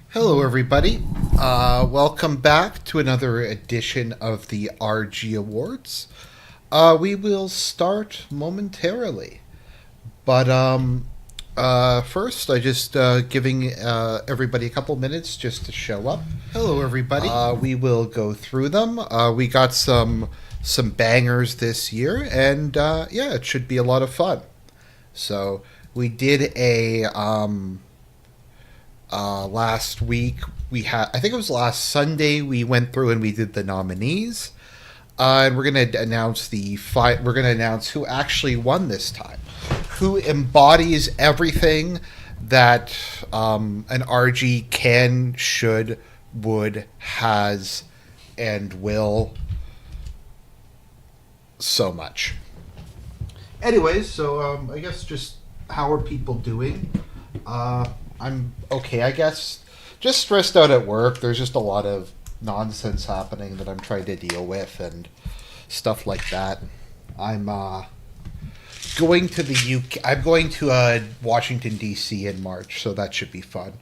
Hello, everybody. Welcome back to another edition of the RG Awards. We will start momentarily, but first, I just giving everybody a couple minutes just to show up. Hello, everybody. We will go through them. We got some bangers this year, and yeah, it should be a lot of fun. So we did a last week. We had, I think it was last Sunday, we went through and we did the nominees. And we're going to announce we're going to announce who actually won this time, who embodies everything that an RG can, should, would, has, and will so much. Anyways, so I guess just how are people doing? I'm okay, I guess. Just stressed out at work. There's just a lot of nonsense happening that I'm trying to deal with and stuff like that. I'm going to the UK. I'm going to Washington D.C. in March, so that should be fun.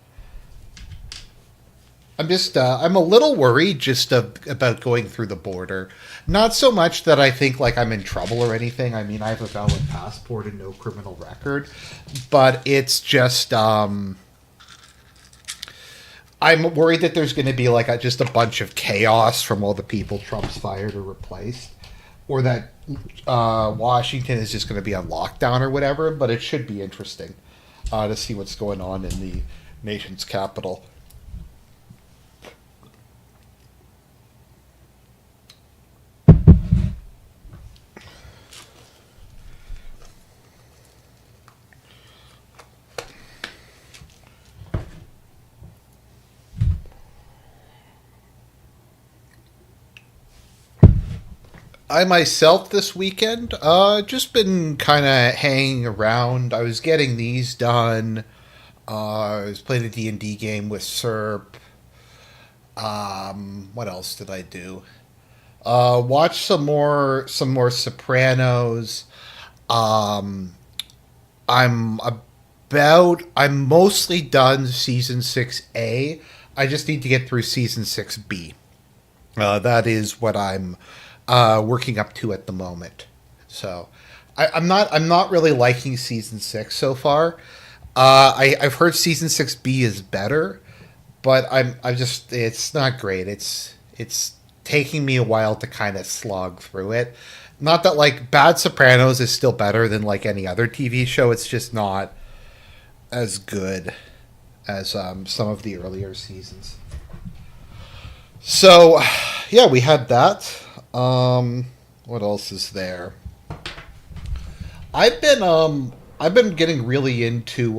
I'm a little worried just about going through the border. Not so much that I think like I'm in trouble or anything. I mean, I have a valid passport and no criminal record, but it's just I'm worried that there's going to be like just a bunch of chaos from all the people Trump's fired or replaced, or that Washington is just going to be on lockdown or whatever. But it should be interesting to see what's going on in the nation's capital. I myself this weekend, just been kind of hanging around. I was getting these done. I was playing a D&D game with Serp. What else did I do? Watch some more Sopranos. Um, I'm mostly done season 6A. I just need to get through season 6B. That is what I'm working up to at the moment. So I'm not really liking season 6 so far. I've heard season 6B is better, but I'm just it's not great. It's taking me a while to kind of slog through it. Not that like Bad Sopranos is still better than like any other TV show. It's just not as good as some of the earlier seasons. So, yeah, we had that. What else is there? I've been getting really into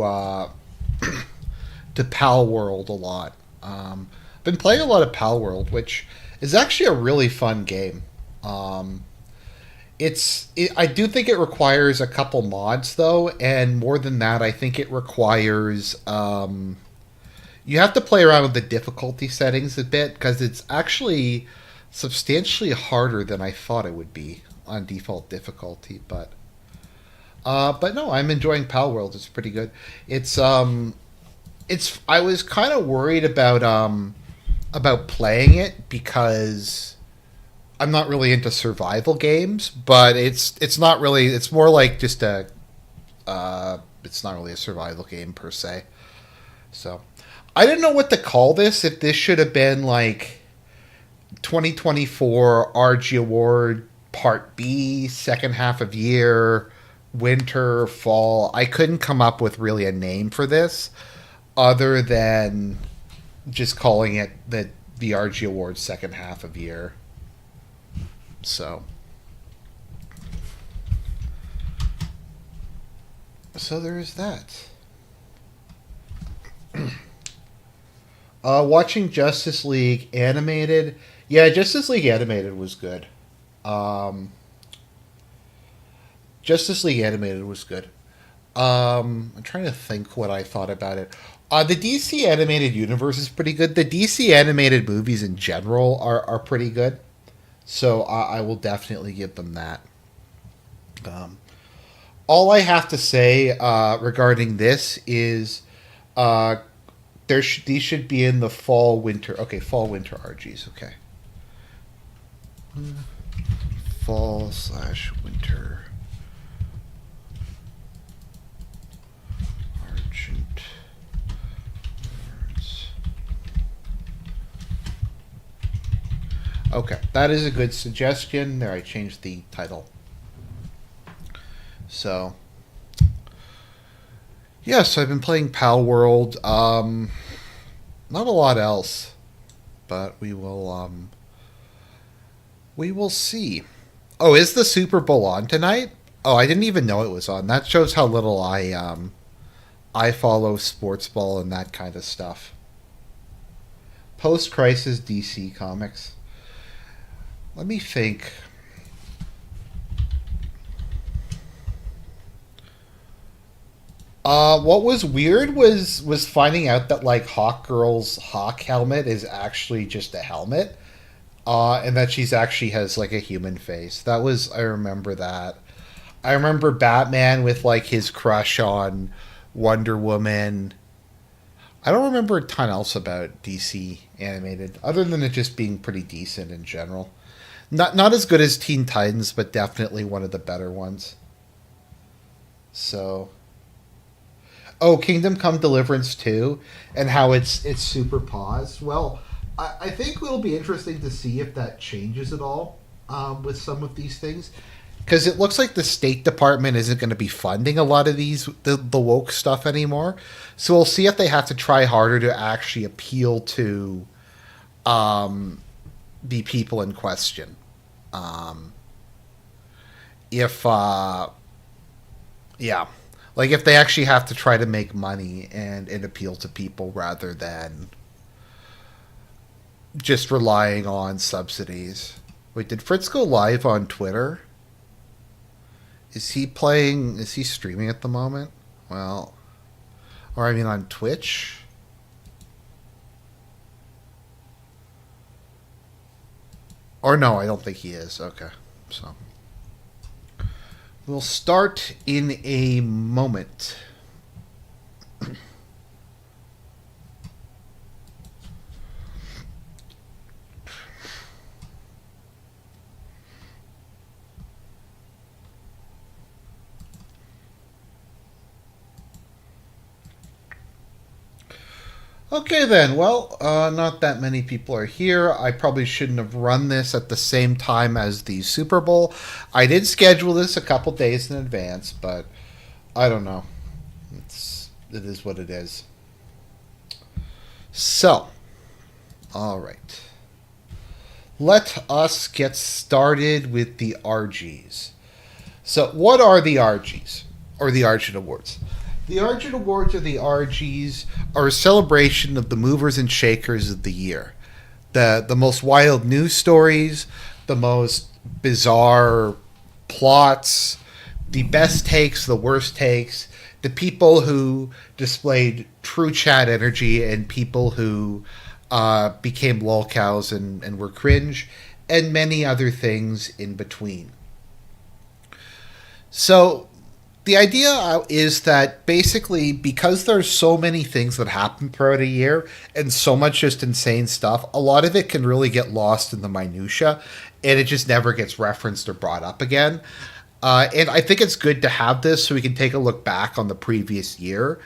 to Pal World a lot. Been playing a lot of Pal World, which is actually a really fun game. Um, I do think it requires a couple mods though, and more than that, I think it requires you have to play around with the difficulty settings a bit because it's actually substantially harder than I thought it would be on default difficulty. But no, I'm enjoying Pal World. It's pretty good. It's I was kind of worried about playing it because I'm not really into survival games, but it's not really. It's more like just a. It's not really a survival game per se. So I didn't know what to call this. If this should have been like 2024 RG Award Part B, second half of year, winter, fall. I couldn't come up with really a name for this other than just calling it the RG Awards second half of year. So there is that. Watching Justice League animated. Yeah, Justice League animated was good. Um, Justice League animated was good. I'm trying to think what I thought about it. The DC animated universe is pretty good. The DC animated movies in general are pretty good. So I will definitely give them that. Um, all I have to say regarding this is uh, these should be in the fall winter. Okay, fall winter Argies. Okay, fall/winter Argent words. Okay, that is a good suggestion. There, I changed the title. So, yes, I've been playing Pal World. Not a lot else, but we will see. Oh, is the Super Bowl on tonight? Oh, I didn't even know it was on. That shows how little I follow sports ball and that kind of stuff. Post-crisis DC comics. Let me think. What was weird was finding out that like Hawk Girl's Hawk helmet is actually just a helmet, and that she's actually has like a human face. That was I remember that. I remember Batman with like his crush on Wonder Woman. I don't remember a ton else about DC animated, other than it just being pretty decent in general. Not as good as Teen Titans, but definitely one of the better ones. So, oh, Kingdom Come Deliverance 2 and how it's super paused. Well, I think it'll be interesting to see if that changes at all with some of these things. Because it looks like the State Department isn't going to be funding a lot of the woke stuff anymore. So we'll see if they have to try harder to actually appeal to the people in question. If, yeah. Like if they actually have to try to make money and appeal to people rather than just relying on subsidies. Wait, did Fritz go live on Twitter? Is he streaming at the moment? Well, or I mean on Twitch? Or no, I don't think he is. Okay. So we'll start in a moment. Okay then, well, not that many people are here. I probably shouldn't have run this at the same time as the Super Bowl. I did schedule this a couple days in advance, but I don't know. It is what it is. So, alright. Let us get started with the Argies. So, what are the Argies? Or the Argent Awards? The Argent Awards or the Argies are a celebration of the movers and shakers of the year. The most wild news stories, the most bizarre plots, the best takes, the worst takes, the people who displayed true chat energy and people who became lolcows and were cringe, and many other things in between. So the idea is that basically because there's so many things that happen throughout a year and so much just insane stuff, a lot of it can really get lost in the minutia and it just never gets referenced or brought up again. And I think it's good to have this so we can take a look back on the previous year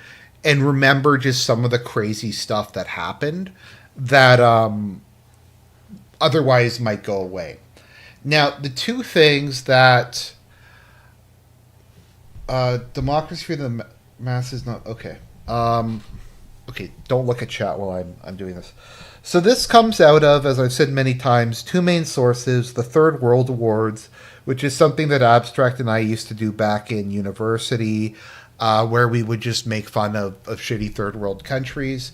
and remember just some of the crazy stuff that happened that otherwise might go away. Now, the two things that democracy for the masses, not okay. Okay, don't look at chat while I'm doing this. So this comes out of, as I've said many times, two main sources: the Third World Awards, which is something that Abstract and I used to do back in university, where we would just make fun of shitty third world countries,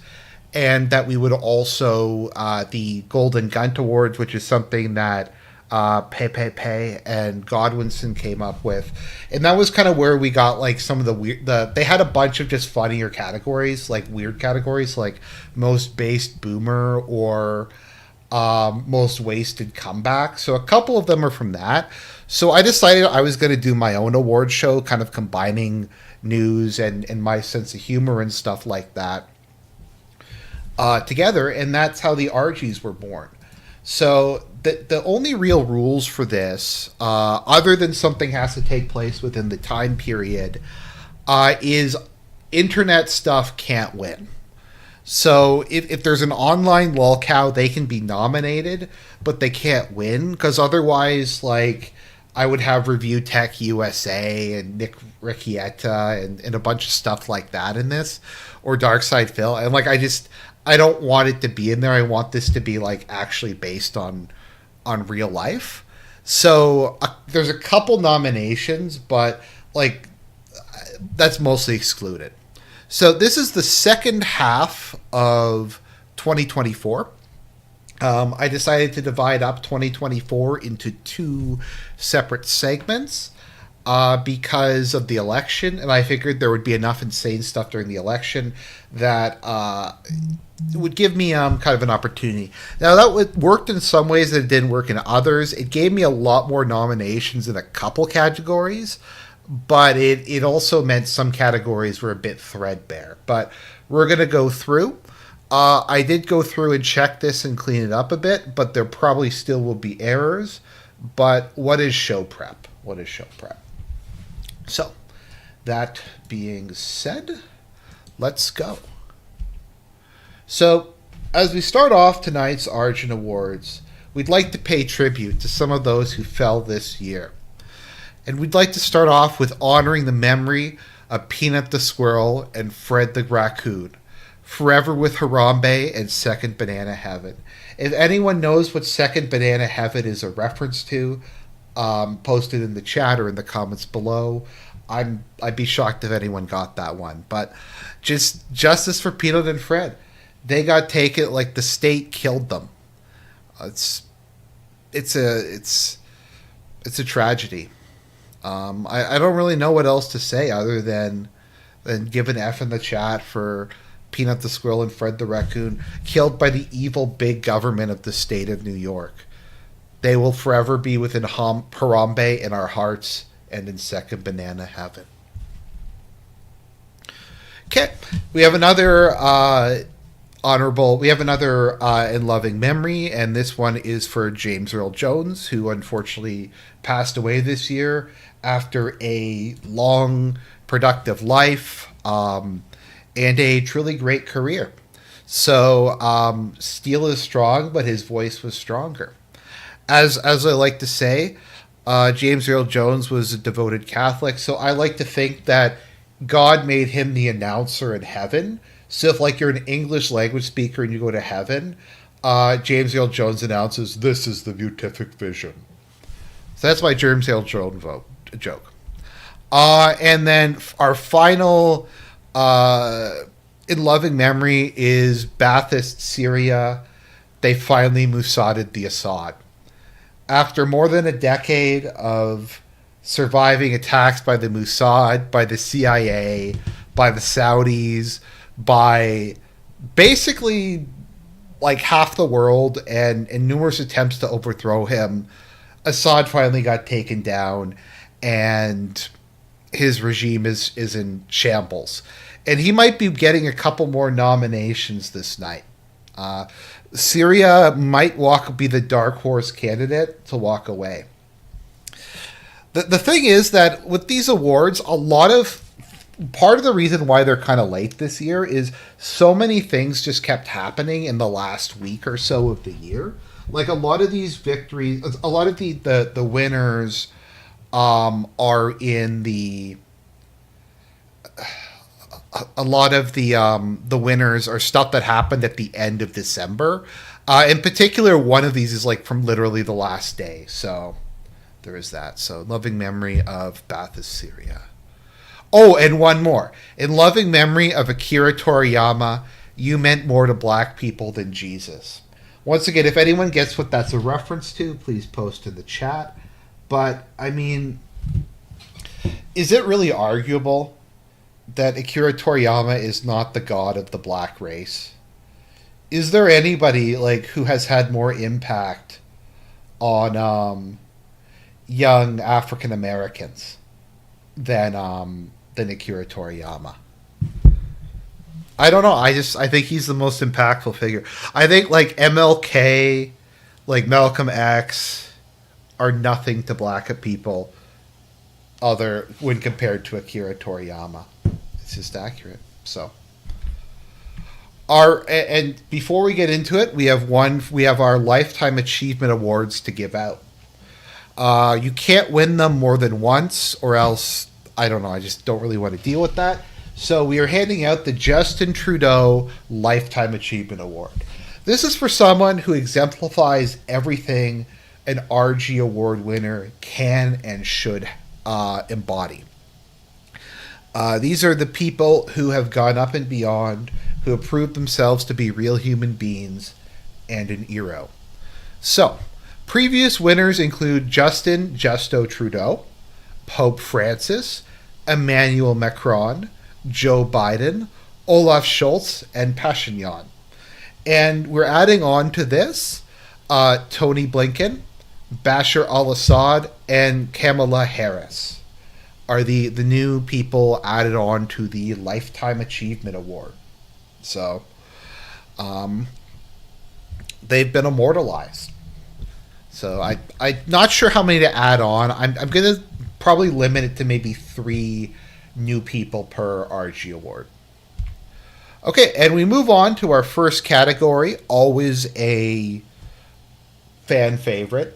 and that we would also the Golden Gunt Awards, which is something that Pay and Godwinson came up with, and that was kind of where we got like some of the weird. They had a bunch of just funnier categories, like weird categories, like most based boomer or most wasted comeback. So a couple of them are from that. So I decided I was going to do my own award show, kind of combining news and my sense of humor and stuff like that. together, and that's how the Argies were born. So the only real rules for this, other than something has to take place within the time period, is internet stuff can't win. So if there's an online lolcow, they can be nominated, but they can't win because otherwise, like, I would have Review Tech USA and Nick Riccietta and a bunch of stuff like that in this, or Darkside Phil, and like I don't want it to be in there. I want this to be like actually based on real life. So there's a couple nominations, but like that's mostly excluded. So this is the second half of 2024. I decided to divide up 2024 into two separate segments because of the election, and I figured there would be enough insane stuff during the election that it would give me kind of an opportunity. Now, that worked in some ways and it didn't work in others. It gave me a lot more nominations in a couple categories, but it also meant some categories were a bit threadbare. But we're going to go through. I did go through and check this and clean it up a bit, but there probably still will be errors. But what is show prep? What is show prep? So, that being said, let's go. So, as we start off tonight's Argent Awards, we'd like to pay tribute to some of those who fell this year. And we'd like to start off with honoring the memory of Peanut the Squirrel and Fred the Raccoon, forever with Harambe and Second Banana Heaven. If anyone knows what Second Banana Heaven is a reference to, post it in the chat or in the comments below. I'd be shocked if anyone got that one. But just justice for Peanut and Fred. They got taken like the state killed them. It's a tragedy. I don't really know what else to say other than give an F in the chat for Peanut the Squirrel and Fred the Raccoon, killed by the evil big government of the state of New York. They will forever be within Harambe in our hearts and in Second Banana Heaven. Okay, we have another in loving memory, and this one is for James Earl Jones, who unfortunately passed away this year after a long, productive life and a truly great career. So, steel is strong, but his voice was stronger. As I like to say, James Earl Jones was a devoted Catholic, so I like to think that God made him the announcer in heaven. So if like you're an English language speaker and you go to heaven, James Earl Jones announces, "This is the beatific vision." So that's my James Earl Jones joke. And then our final in loving memory is Ba'athist Syria. They finally Mossaded the Assad. After more than a decade of surviving attacks by the Mossad, by the CIA, by the Saudis, by basically like half the world and numerous attempts to overthrow him, Assad finally got taken down and his regime is in shambles. And he might be getting a couple more nominations this night. Syria might be the dark horse candidate to walk away. The thing is that with these awards, part of the reason why they're kind of late this year is so many things just kept happening in the last week or so of the year. Like a lot of these victories, a lot of the winners are in the... A lot of the winners are stuff that happened at the end of December. In particular, one of these is like from literally the last day. So there is that. So loving memory of Ba'athist Syria. Oh, and one more. In loving memory of Akira Toriyama, you meant more to black people than Jesus. Once again, if anyone gets what that's a reference to, please post in the chat. But, I mean, is it really arguable that Akira Toriyama is not the god of the black race? Is there anybody like who has had more impact on young African Americans than Akira Toriyama? I don't know. I think he's the most impactful figure. I think like MLK, like Malcolm X, are nothing to black people other when compared to Akira Toriyama. It's just accurate. So our and before we get into it, we have our lifetime achievement awards to give out. You can't win them more than once, or else I don't know. I just don't really want to deal with that. So we are handing out the Justin Trudeau Lifetime Achievement Award. This is for someone who exemplifies everything an Argie Award winner can and should embody. These are the people who have gone up and beyond, who have proved themselves to be real human beings and an hero. So, previous winners include Justin Justo Trudeau, Pope Francis, Emmanuel Macron, Joe Biden, Olaf Scholz, and Pashinyan. And we're adding on to this Tony Blinken, Bashar al-Assad, and Kamala Harris are the new people added on to the Lifetime Achievement Award. So, they've been immortalized. So I'm not sure how many to add on. I'm going to probably limit it to maybe 3 new people per RG Award. Okay, and we move on to our first category, always a fan favorite.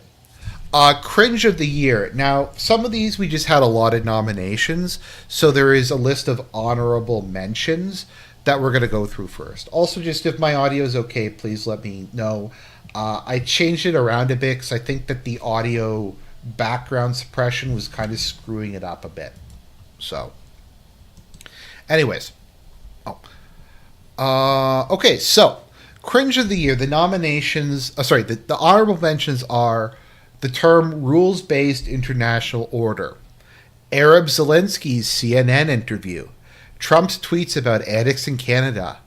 Cringe of the Year. Now, some of these we just had a lot of nominations, so there is a list of honorable mentions that we're going to go through first. Also, just if my audio is okay, please let me know. I changed it around a bit because I think that the audio background suppression was kind of screwing it up a bit. So, anyways. Okay, so, Cringe of the Year. The nominations, the honorable mentions are the term rules-based international order, Arab Zelensky's CNN interview, Trump's tweets about addicts in Canada,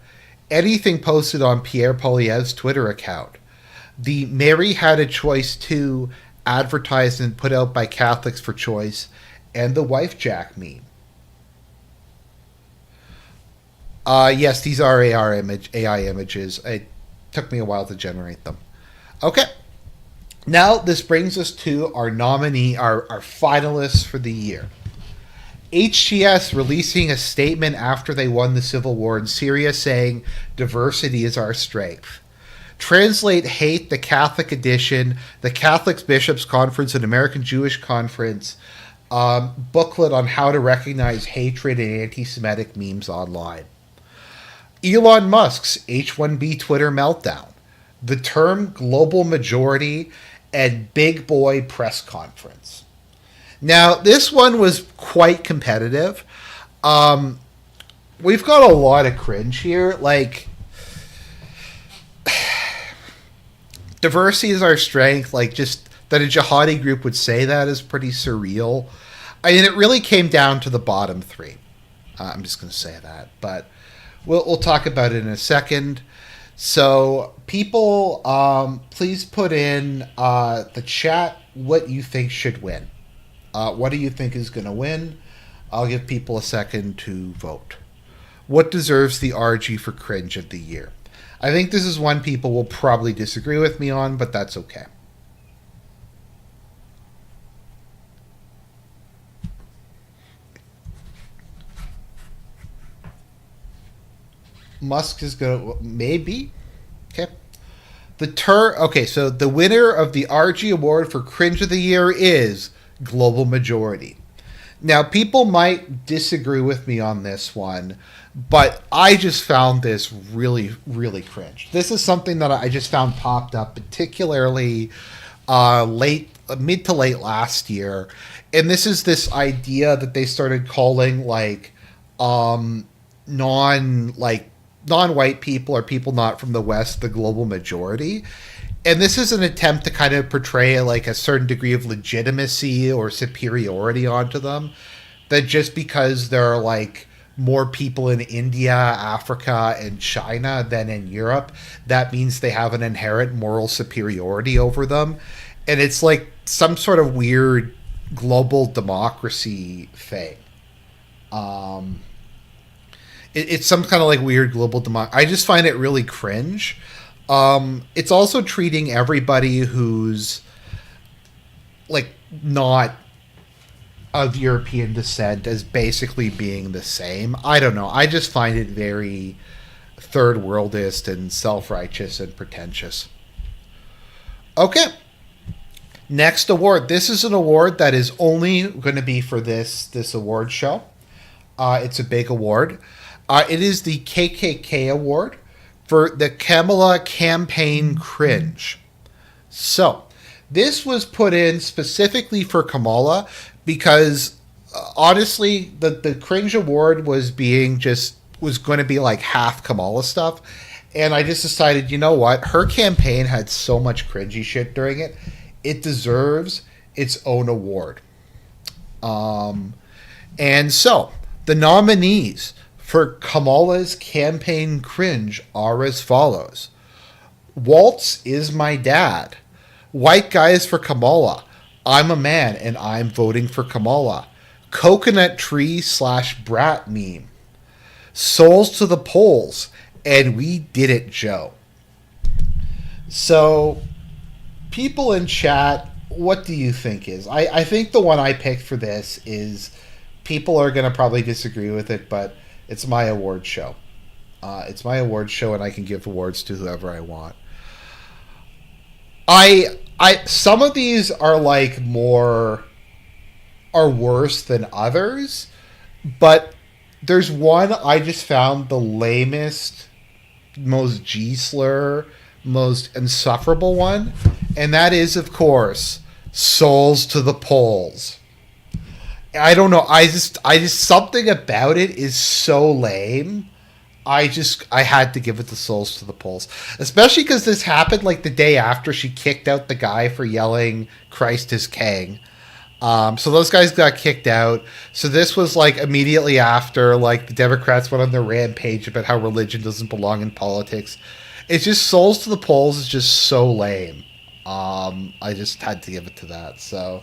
anything posted on Pierre Poilievre's Twitter account, the Mary Had a Choice 2 advertisement put out by Catholics for Choice, and the Wife Jack meme. Yes, these are AI images. It took me a while to generate them. Okay. Now this brings us to our nominee, our finalists for the year. HTS releasing a statement after they won the civil war in Syria saying, "Diversity is our strength." Translate Hate, the Catholic edition, the Catholic Bishops' Conference and American Jewish Conference booklet on how to recognize hatred and anti-Semitic memes online. Elon Musk's H-1B Twitter meltdown. The term global majority and big boy press conference. Now, this one was quite competitive. We've got a lot of cringe here. Like, diversity is our strength. Like, just that a jihadi group would say that is pretty surreal. I mean, it really came down to the bottom 3. I'm just going to say that. But we'll talk about it in a second. So, people, please put in the chat what you think should win. What do you think is going to win? I'll give people a second to vote. What deserves the RG for Cringe of the Year? I think this is one people will probably disagree with me on, but that's okay. Musk is going to... Maybe. Okay. So the winner of the RG Award for Cringe of the Year is Global Majority. Now, people might disagree with me on this one, but I just found this really, really cringe. This is something that I just found popped up, particularly mid to late last year. And this is this idea that they started calling non-white people or people not from the West the global majority. And this is an attempt to kind of portray like a certain degree of legitimacy or superiority onto them. That just because there are like more people in India, Africa, and China than in Europe, that means they have an inherent moral superiority over them. And it's like some sort of weird global democracy thing. It's some kind of like weird global democracy. I just find it really cringe. It's also treating everybody who's like not of European descent as basically being the same. I don't know. I just find it very third worldist and self-righteous and pretentious. Okay. Next award. This is an award that is only going to be for this award show. It's a big award. It is the KKK award for the Kamala campaign Cringe. So, this was put in specifically for Kamala because honestly, the Cringe award was going to be like half Kamala stuff. And I just decided, you know what? Her campaign had so much cringy shit during it. It deserves its own award. And so, the nominees for Kamala's campaign Cringe are as follows. Waltz is my dad. White guys for Kamala. I'm a man and I'm voting for Kamala. Coconut tree / brat meme. Souls to the polls. And we did it, Joe. So, people in chat, what do you think is? I think the one I picked for this is, people are going to probably disagree with it, but it's my award show. It's my award show, and I can give awards to whoever I want. Some of these are like are worse than others, but there's one I just found the lamest, most G-slur, most insufferable one, and that is, of course, Souls to the polls. I don't know. I just something about it is so lame. I had to give it the Souls to the polls, especially because this happened like the day after she kicked out the guy for yelling "Christ is King." So those guys got kicked out. So this was like immediately after like the Democrats went on their rampage about how religion doesn't belong in politics. It's just Souls to the polls is just so lame. I just had to give it to that. So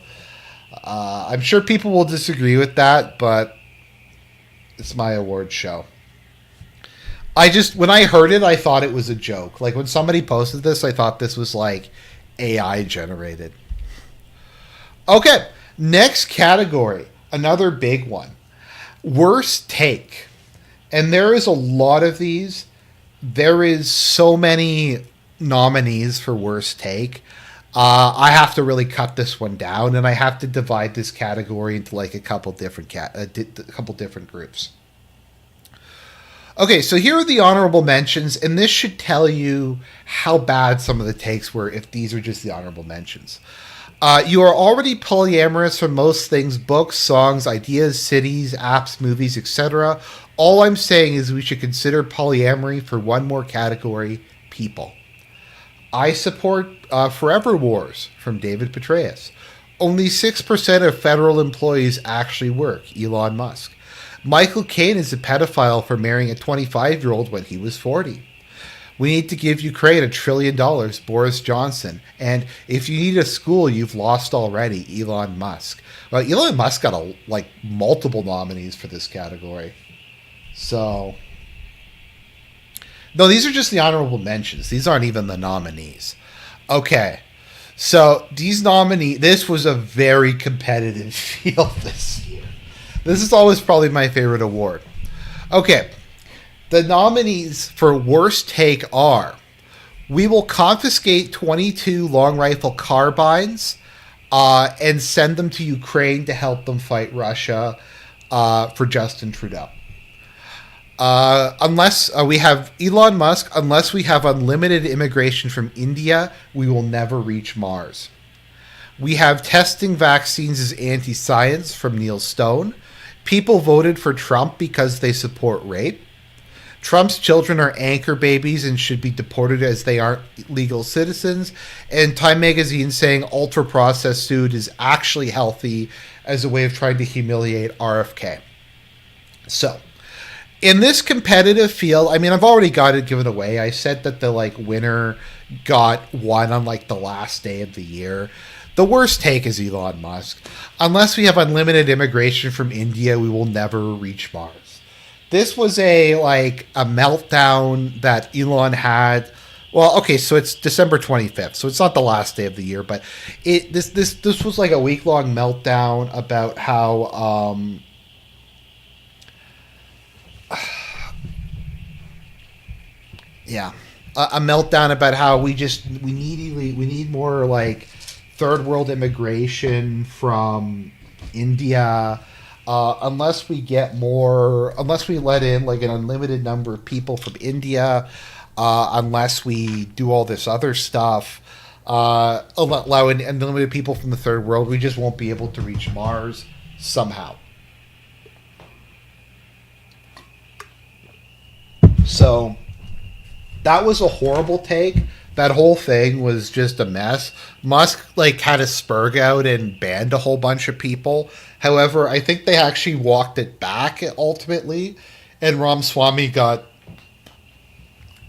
I'm sure people will disagree with that, but it's my award show. When I heard it, I thought it was a joke. Like when somebody posted this, I thought this was like AI generated. Okay, next category, another big one. Worst take. And there is a lot of these. There is so many nominees for worst take. I have to really cut this one down, and I have to divide this category into like a couple different groups. Okay, so here are the honorable mentions, and this should tell you how bad some of the takes were if these are just the honorable mentions. You are already polyamorous for most things: books, songs, ideas, cities, apps, movies, etc. All I'm saying is we should consider polyamory for one more category: people. I support Forever Wars from David Petraeus. Only 6% of federal employees actually work: Elon Musk. Michael Caine is a pedophile for marrying a 25-year-old when he was 40. We need to give Ukraine $1 trillion, Boris Johnson. And if you need a school, you've lost already, Elon Musk. Well, Elon Musk got multiple nominees for this category. So, no, these are just the honorable mentions. These aren't even the nominees. Okay, so this was a very competitive field this year. This is always probably my favorite award. Okay, the nominees for worst take are: we will confiscate 22 long rifle carbines and send them to Ukraine to help them fight Russia, for Justin Trudeau. Unless we have Elon Musk, unless we have unlimited immigration from India, we will never reach Mars. We have testing vaccines as anti-science from Neil Stone. People voted for Trump because they support rape. Trump's children are anchor babies and should be deported as they aren't legal citizens. And Time Magazine saying ultra-processed food is actually healthy as a way of trying to humiliate RFK. So, in this competitive field, I mean, I've already got it given away. I said that the winner got one on the last day of the year. The worst take is Elon Musk. Unless we have unlimited immigration from India, we will never reach Mars. this was a meltdown that Elon had. Well, okay, so it's December 25th, so it's not the last day of the year, but this was like a week long meltdown about how yeah, a meltdown about how we need more like third world immigration from India. Unless we let in like an unlimited number of people from India, unless we do all this other stuff, allow unlimited people from the third world, we just won't be able to reach Mars somehow. So that was a horrible take. That whole thing was just a mess. Musk like had a spurg out and banned a whole bunch of people. However, I think they actually walked it back ultimately, and Ramaswamy got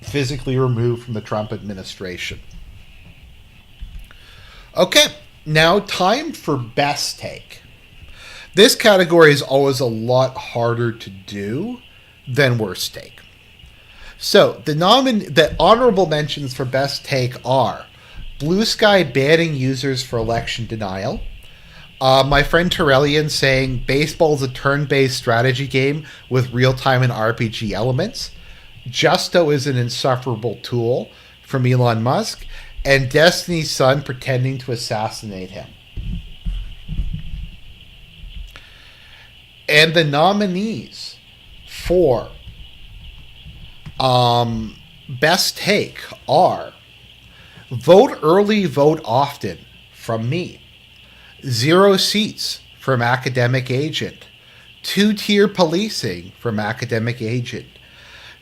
physically removed from the Trump administration. Okay, now time for best take. This category is always a lot harder to do than worst take. So the honorable mentions for best take are Blue Sky banning users for election denial. My friend Torellian saying baseball is a turn-based strategy game with real-time and RPG elements. Justo is an insufferable tool from Elon Musk. And Destiny's son pretending to assassinate him. And the nominees for best take are Vote Early, Vote Often from me. 0 seats from Academic Agent. 2-tier policing from Academic Agent.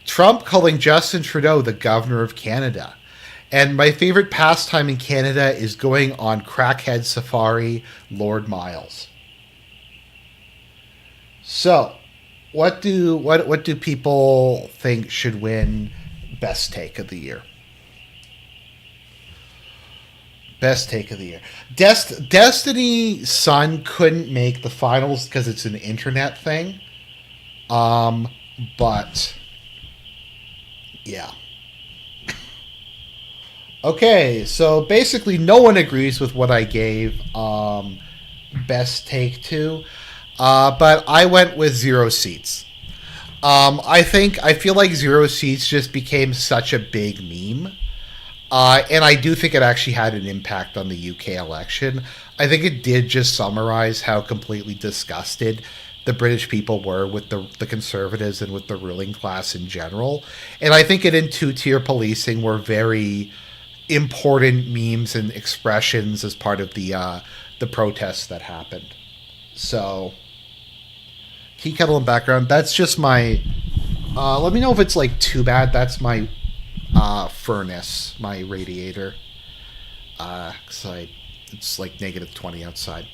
Trump calling Justin Trudeau the governor of Canada. And my favorite pastime in Canada is going on crackhead safari, Lord Miles. So, what do people think should win best take of the year? Best take of the year. Destiny Son couldn't make the finals because it's an internet thing. But yeah. Okay, so basically no one agrees with what I gave best take to. But I went with 0 seats. I feel like 0 seats just became such a big meme. And I do think it actually had an impact on the UK election. I think it did just summarize how completely disgusted the British people were with the Conservatives and with the ruling class in general. And I think it in 2-tier policing were very important memes and expressions as part of the protests that happened. So, tea kettle in background. That's just my. Let me know if it's like too bad. That's my furnace, my radiator. It's like negative 20 outside.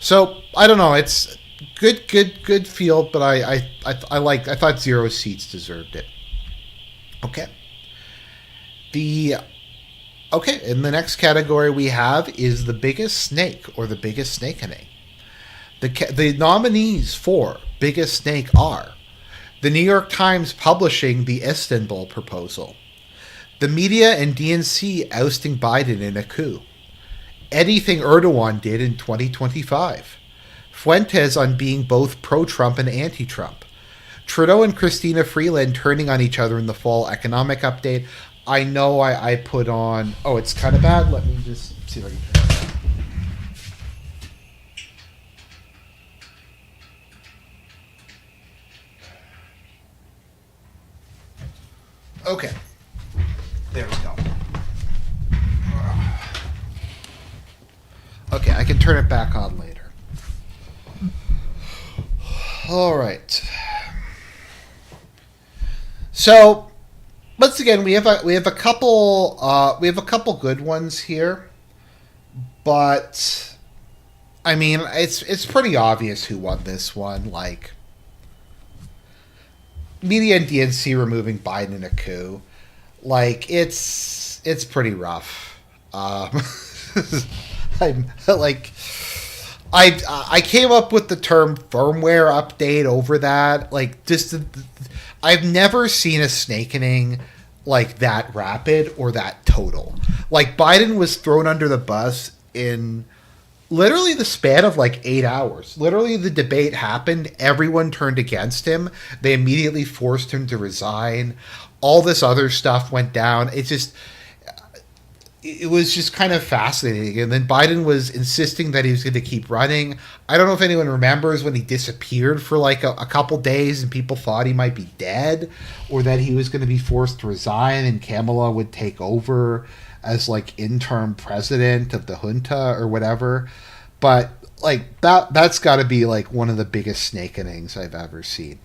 So I don't know. It's good field, but I thought 0 seats deserved it. Okay. In the next category we have is the biggest snake or the biggest snakening. The nominees for biggest snake are the New York Times publishing the Istanbul proposal, the media and DNC ousting Biden in a coup, anything Erdogan did in 2025, Fuentes on being both pro-Trump and anti-Trump, Trudeau and Christina Freeland turning on each other in the fall economic update. I know I put on... Oh, it's kind of bad. Let me just see if I can turn it down. Okay. There we go. Okay, I can turn it back on later. All right. So, once again, we have a couple good ones here, but I mean, it's pretty obvious who won this one. Like, media and DNC removing Biden in a coup. Like, it's pretty rough. I'm like, I came up with the term firmware update over that. Like, I've never seen a snakening like that rapid or that total. Like, Biden was thrown under the bus in literally the span of like 8 hours. Literally, the debate happened. Everyone turned against him. They immediately forced him to resign. All this other stuff went down. It was just kind of fascinating. And then Biden was insisting that he was going to keep running. I don't know if anyone remembers when he disappeared for like a couple days and people thought he might be dead, or that he was going to be forced to resign and Kamala would take over as like interim president of the junta or whatever. But like that's got to be like one of the biggest snakenings I've ever seen,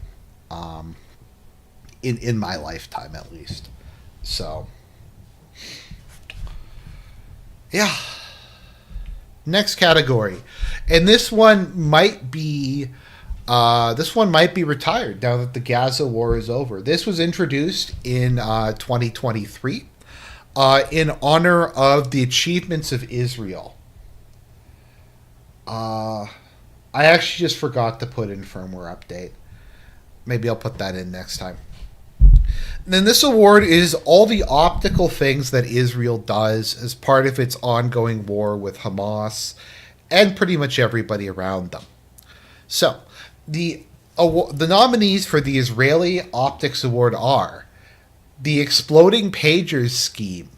in my lifetime at least. So yeah. Next category, and this one might be retired now that the Gaza war is over. This was introduced in 2023 in honor of the achievements of Israel. I actually just forgot to put in firmware update. Maybe I'll put that in next time. And then this award is all the optical things that Israel does as part of its ongoing war with Hamas and pretty much everybody around them. So, the nominees for the Israeli Optics Award are the Exploding Pagers Scheme,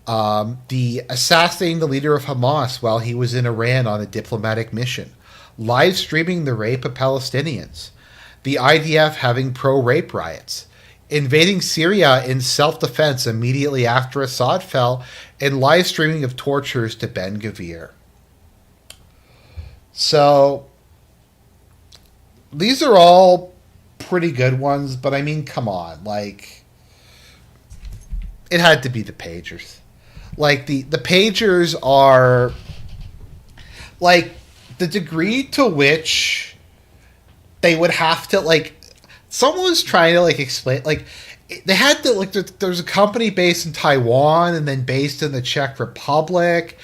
the assassinating the leader of Hamas while he was in Iran on a diplomatic mission, live streaming the rape of Palestinians, the IDF having pro-rape riots, invading Syria in self-defense immediately after Assad fell, and live streaming of tortures to Ben Gvir. So, these are all pretty good ones, but I mean, come on, like, it had to be the pagers. Like, the pagers are, like, the degree to which they would have to, like, someone was trying to, like, explain, like, they had to, like, there's a company based in Taiwan and then based in the Czech Republic,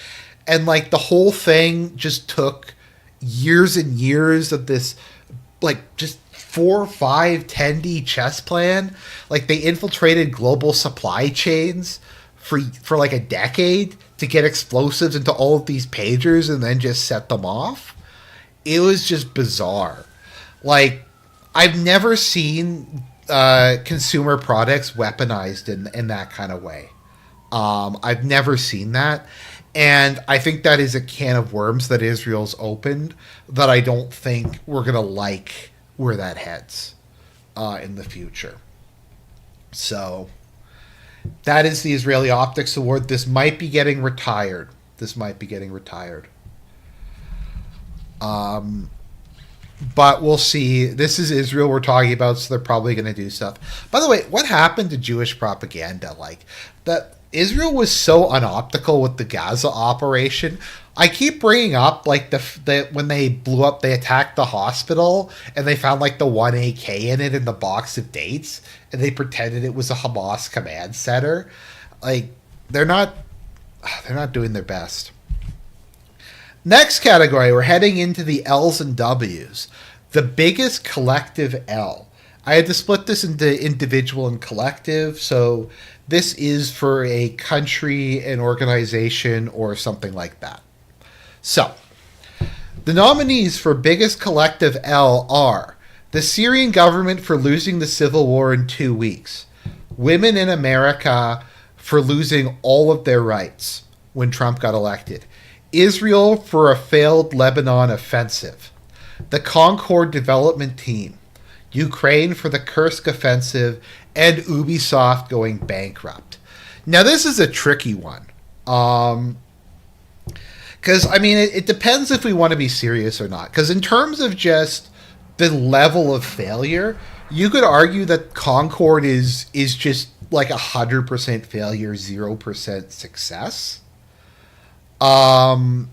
and, like, the whole thing just took years and years of this, like, just 4, 5, 10D chess plan. Like, they infiltrated global supply chains for like a decade to get explosives into all of these pagers and then just set them off. It was just bizarre. Like, I've never seen consumer products weaponized in that kind of way. I've never seen that. And I think that is a can of worms that Israel's opened that I don't think we're going to like where that heads in the future. So that is the Israeli Optics Award. This might be getting retired. But we'll see. This is Israel we're talking about, so they're probably going to do stuff. By the way, what happened to Jewish propaganda? Like, that Israel was so unoptical with the Gaza operation. I keep bringing up, like, the when they blew up, they attacked the hospital, and they found, like, the 1 AK in it in the box of dates, and they pretended it was a Hamas command center. Like, they're not doing their best. Next category, we're heading into the L's and W's. The biggest collective L. I had to split this into individual and collective, so this is for a country, an organization, or something like that. So, the nominees for biggest collective L are the Syrian government for losing the civil war in 2 weeks, women in America for losing all of their rights when Trump got elected, Israel for a failed Lebanon offensive, the Concord development team, Ukraine for the Kursk offensive, and Ubisoft going bankrupt. Now, this is a tricky one. Because, I mean, it depends if we want to be serious or not. Because in terms of just the level of failure, you could argue that Concord is just like 100% failure, 0% success. And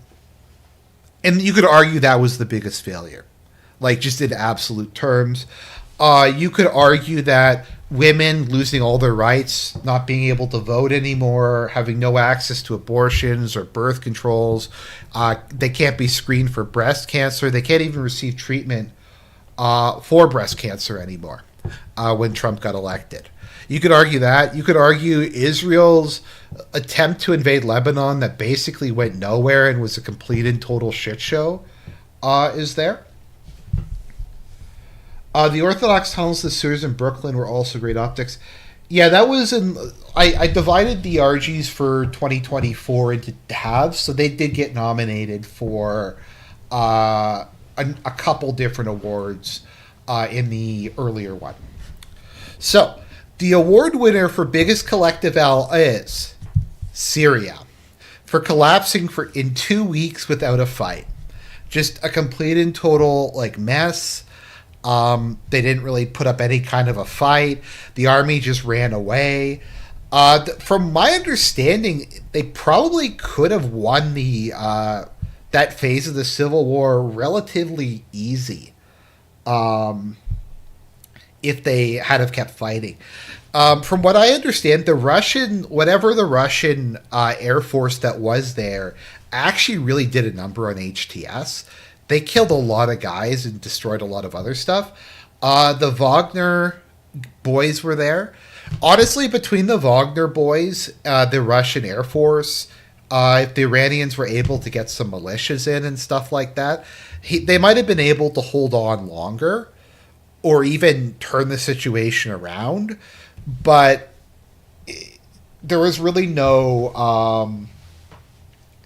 you could argue that was the biggest failure, like just in absolute terms. You could argue that women losing all their rights, not being able to vote anymore, having no access to abortions or birth controls. They can't be screened for breast cancer. They can't even receive treatment for breast cancer anymore when Trump got elected. You could argue that. You could argue Israel's attempt to invade Lebanon that basically went nowhere and was a complete and total shit show is there. The Orthodox tunnels to sewers in Brooklyn were also great optics. Yeah, that was in. I divided the Argies for 2024 into halves, so they did get nominated for a couple different awards in the earlier one. So, the award winner for biggest collective L is Syria for collapsing in 2 weeks without a fight. Just a complete and total mess. They didn't really put up any kind of a fight. The army just ran away. From my understanding, they probably could have won that phase of the Civil War relatively easy if they had have kept fighting. From what I understand, the Russian Air Force that was there actually really did a number on HTS. They killed a lot of guys and destroyed a lot of other stuff. The Wagner boys were there. Honestly, between the Wagner boys, the Russian Air Force, if the Iranians were able to get some militias in and stuff like that, they might have been able to hold on longer or even turn the situation around. But there was really no...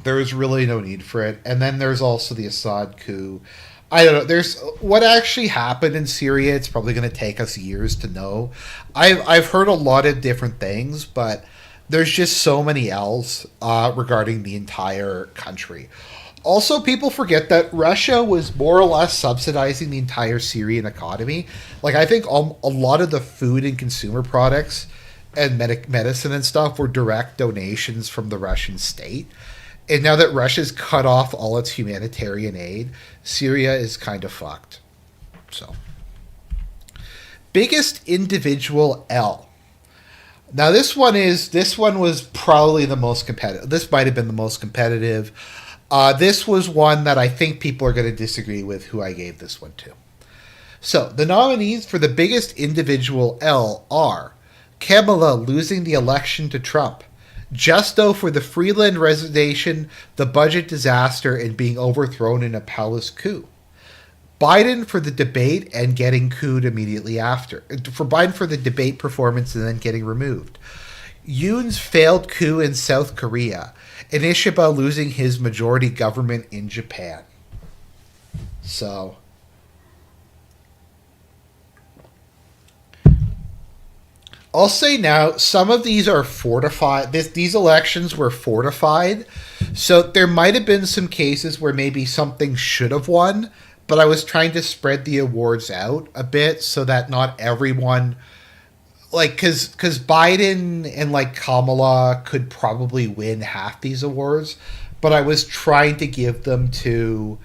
There was really no need for it. And then there's also the Assad coup. I don't know. There's what actually happened in Syria. It's probably going to take us years to know. I've heard a lot of different things, but there's just so many L's regarding the entire country. Also, people forget that Russia was more or less subsidizing the entire Syrian economy. I think a lot of the food and consumer products and medicine and stuff were direct donations from the Russian state. And now that Russia's cut off all its humanitarian aid, Syria is kind of fucked. So, biggest individual L. Now this one was probably the most competitive. This might have been the most competitive. This was one that I think people are going to disagree with who I gave this one to. So, the nominees for the biggest individual L are Kamala losing the election to Trump, Justo for the Freeland resignation, the budget disaster, and being overthrown in a palace coup. Biden for the debate and getting couped immediately after. For Biden for the debate performance and then getting removed. Yoon's failed coup in South Korea. And Ishiba losing his majority government in Japan. So... I'll say now, some of these are fortified. These elections were fortified. So there might have been some cases where maybe something should have won, but I was trying to spread the awards out a bit so that not everyone... because Biden and Kamala could probably win half these awards, but I was trying to give them to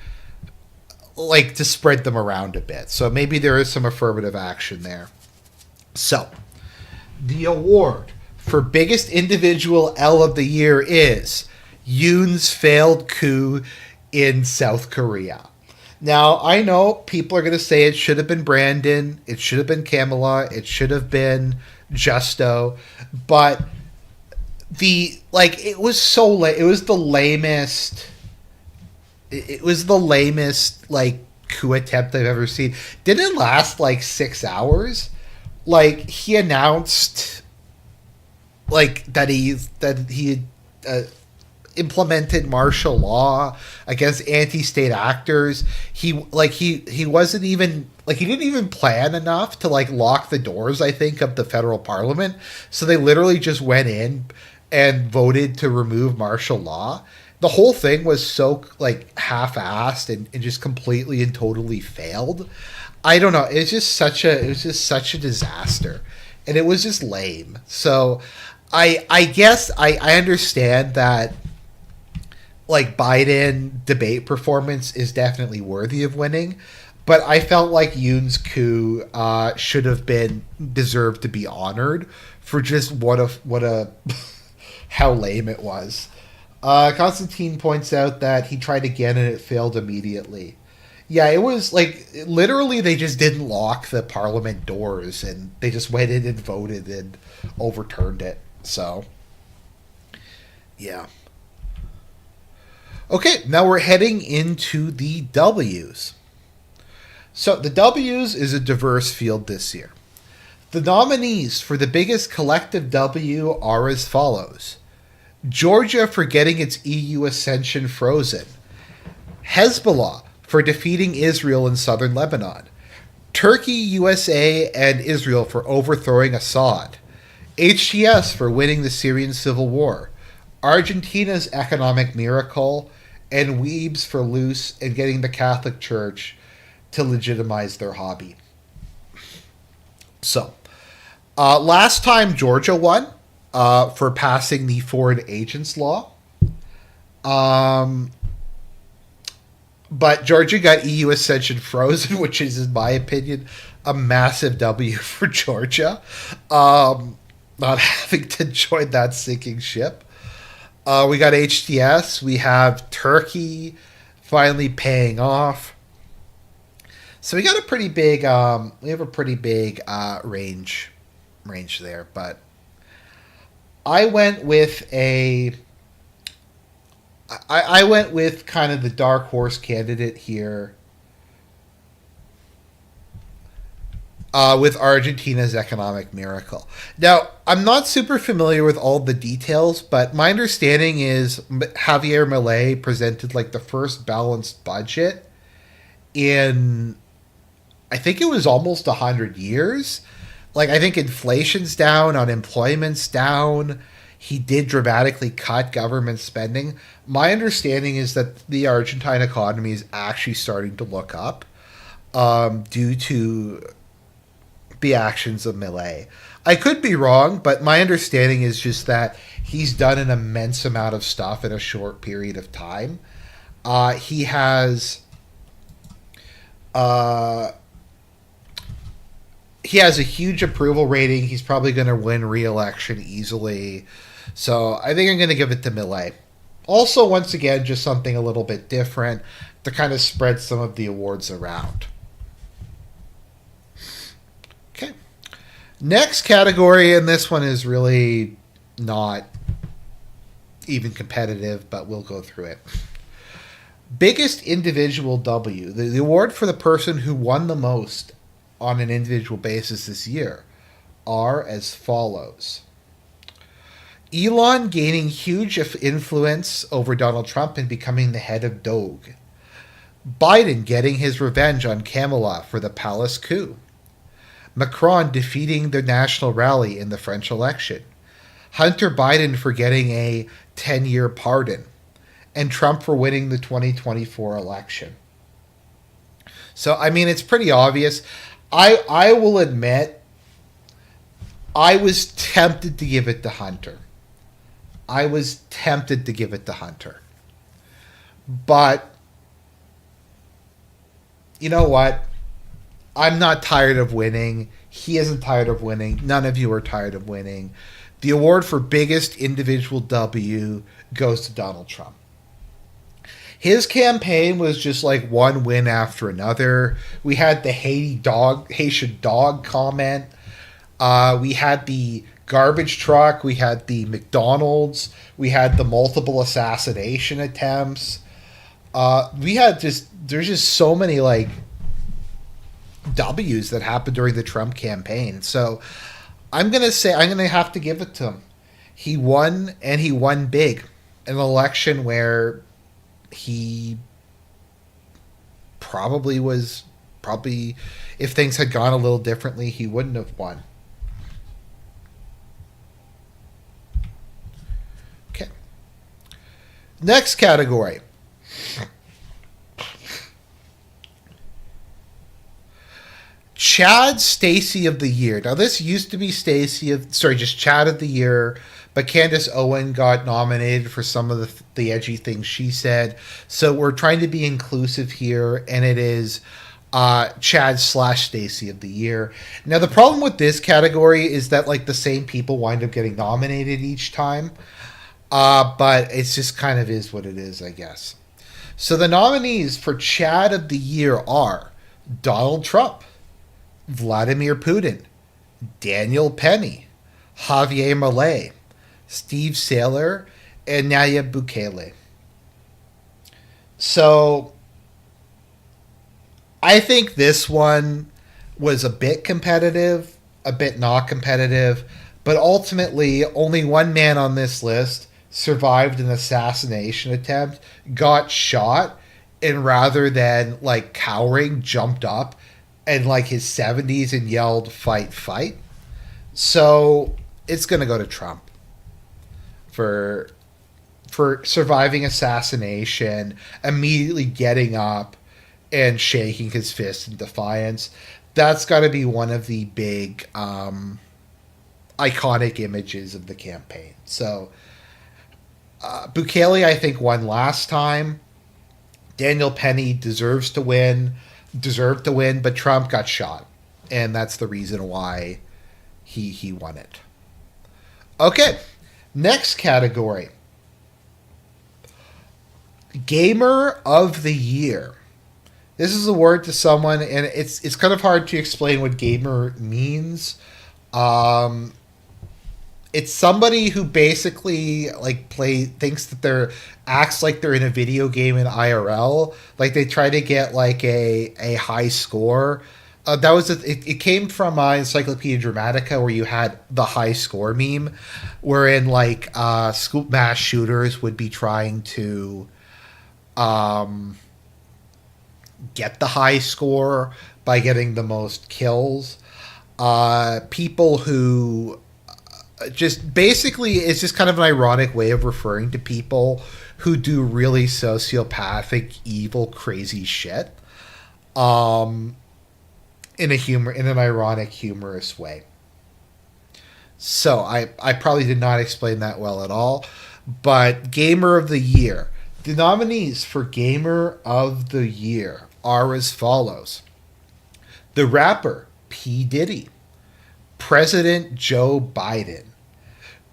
spread them around a bit. So maybe there is some affirmative action there. So... the award for biggest individual L of the year is Yoon's failed coup in South Korea. Now, I know people are going to say it should have been Brandon, it should have been Kamala, it should have been Justo, but it was so lame. It was the lamest coup attempt I've ever seen. Didn't last 6 hours. He announced that he implemented martial law against anti-state actors. He wasn't even he didn't even plan enough to lock the doors, I think, of the federal parliament. So they literally just went in and voted to remove martial law. The whole thing was so half-assed and just completely and totally failed. I don't know. It was just such a disaster, and it was just lame. So, I guess I understand that Biden debate performance is definitely worthy of winning. But I felt like Yoon's coup should have been deserved to be honored for just what a how lame it was. Constantine points out that he tried again and it failed immediately. Yeah, it was like literally they just didn't lock the parliament doors and they just went in and voted and overturned it. So, yeah. Okay, now we're heading into the W's. So, the W's is a diverse field this year. The nominees for the biggest collective W are as follows: Georgia for getting its EU ascension frozen, Hezbollah for defeating Israel in southern Lebanon, Turkey, USA, and Israel for overthrowing Assad, HTS for winning the Syrian civil war, Argentina's economic miracle, and Weebs for loose and getting the Catholic Church to legitimize their hobby. So, last time Georgia won for passing the foreign agents law. But Georgia got EU ascension frozen, which is, in my opinion, a massive W for Georgia. Not having to join that sinking ship. We got HTS. We have Turkey finally paying off. So we got a pretty big, range there. But I went with I went with kind of the dark horse candidate here, with Argentina's economic miracle. Now, I'm not super familiar with all the details, but my understanding is Javier Milei presented like the first balanced budget in, I think it was almost 100 years. Like, I think inflation's down, unemployment's down. He did dramatically cut government spending. My understanding is that the Argentine economy is actually starting to look up due to the actions of Milei. I could be wrong, but my understanding is just that he's done an immense amount of stuff in a short period of time. He has a huge approval rating. He's probably going to win re-election easily. So I think I'm going to give it to Milei. Also, once again, just something a little bit different to kind of spread some of the awards around. Okay. Next category, and this one is really not even competitive, but we'll go through it. Biggest individual W. The award for the person who won the most on an individual basis this year are as follows: Elon gaining huge influence over Donald Trump and becoming the head of Doge. Biden getting his revenge on Kamala for the palace coup. Macron defeating the national rally in the French election. Hunter Biden for getting a 10-year pardon. And Trump for winning the 2024 election. So, I mean, it's pretty obvious. I will admit, I was tempted to give it to Hunter. But, you know what? I'm not tired of winning. He isn't tired of winning. None of you are tired of winning. The award for biggest individual W goes to Donald Trump. His campaign was just like one win after another. We had the Haitian dog comment. We had the garbage truck. We had the McDonald's. We had the multiple assassination attempts. There's just so many like W's that happened during the Trump campaign. So I'm going to have to give it to him. He won, and he won big. An election where he probably, if things had gone a little differently, he wouldn't have won. Okay. Next category. Chad Stacey of the Year. Now, this used to be just Chad of the Year, but Candace Owen got nominated for some of the edgy things she said. So we're trying to be inclusive here, and it is Chad slash Stacy of the year. Now the problem with this category is that like the same people wind up getting nominated each time. But it's just kind of is what it is, I guess. So the nominees for Chad of the Year are Donald Trump, Vladimir Putin, Daniel Penny, Javier Milei, Steve Saylor, and Nayib Bukele. So I think this one was a bit competitive, a bit not competitive, but ultimately only one man on this list survived an assassination attempt, got shot, and rather than like cowering, jumped up in like his 70s and yelled, "Fight, fight." So it's going to go to Trump for surviving assassination, immediately getting up and shaking his fist in defiance. That's got to be one of the big iconic images of the campaign. So Bukele, I think, won last time. Daniel Penny deserved to win, but Trump got shot, and that's the reason why he won it. Okay, next category. Gamer of the Year. This is a word to someone, and it's kind of hard to explain what gamer means. It's somebody who basically like acts like they're in a video game in IRL. Like they try to get like a high score. It came from Encyclopedia Dramatica, where you had the high score meme, wherein like school mass shooters would be trying to get the high score by getting the most kills. People who just basically, it's just kind of an ironic way of referring to people who do really sociopathic, evil, crazy shit. In an ironic, humorous way. So I probably did not explain that well at all. But Gamer of the Year. The nominees for Gamer of the Year are as follows. The rapper P. Diddy. President Joe Biden.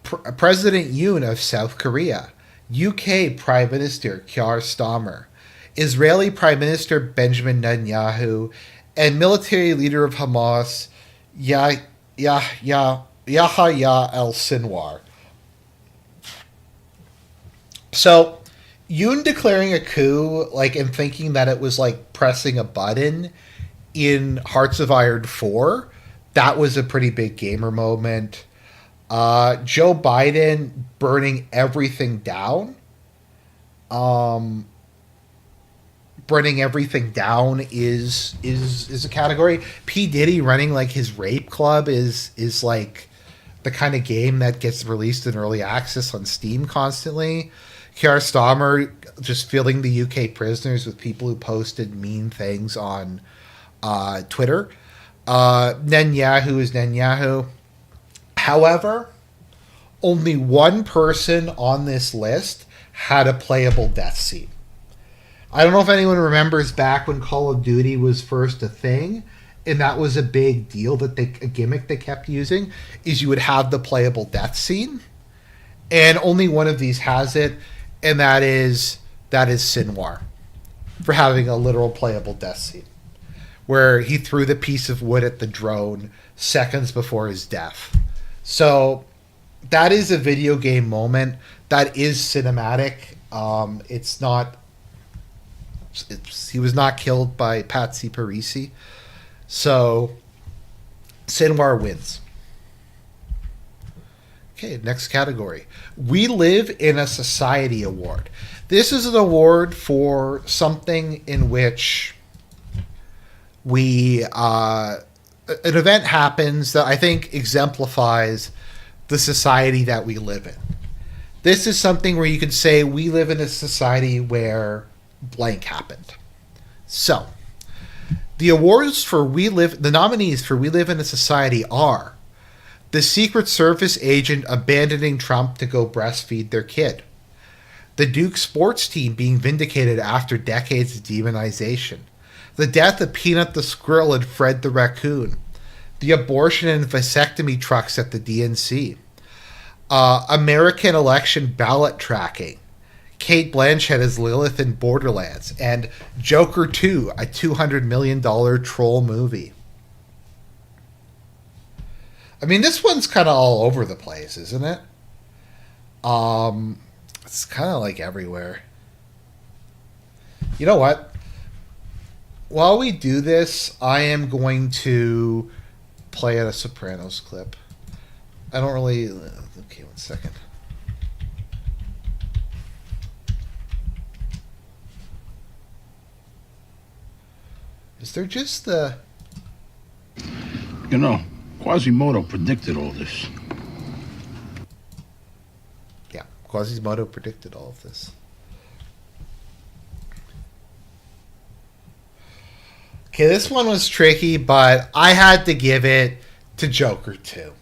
President Yoon of South Korea. UK Prime Minister Keir Starmer. Israeli Prime Minister Benjamin Netanyahu. And military leader of Hamas Yahya al-Sinwar. So Yoon declaring a coup, like, and thinking that it was like pressing a button in Hearts of Iron 4, that was a pretty big gamer moment. Joe Biden burning everything down. Burning everything down is a category. P. Diddy running like his rape club is like the kind of game that gets released in early access on Steam constantly. Keir Starmer just filling the UK prisoners with people who posted mean things on Twitter. Netanyahu is Netanyahu. However, only one person on this list had a playable death scene. I don't know if anyone remembers back when Call of Duty was first a thing, and that was a big deal, a gimmick they kept using, is you would have the playable death scene. And only one of these has it, and that is Sinwar, for having a literal playable death scene, where he threw the piece of wood at the drone seconds before his death. So that is a video game moment. That is cinematic. It's not... he was not killed by Patsy Parisi. So Sinwar wins. Okay, next category. We Live in a Society Award. This is an award for something in which an event happens that I think exemplifies the society that we live in. This is something where you could say we live in a society where blank happened. So, the nominees for We Live in a Society are the Secret Service agent abandoning Trump to go breastfeed their kid, the Duke sports team being vindicated after decades of demonization, the death of Peanut the Squirrel and Fred the Raccoon, the abortion and vasectomy trucks at the DNC, American election ballot tracking, Kate Blanchett as Lilith in Borderlands, and Joker 2, a $200 million troll movie. I mean, this one's kind of all over the place, isn't it? It's kind of like everywhere. You know what? While we do this, I am going to play out a Sopranos clip. I don't really... Okay, 1 second. Is there just the... You know, Quasimodo predicted all this. Yeah, Quasimodo predicted all of this. Okay, this one was tricky, but I had to give it to Joker 2.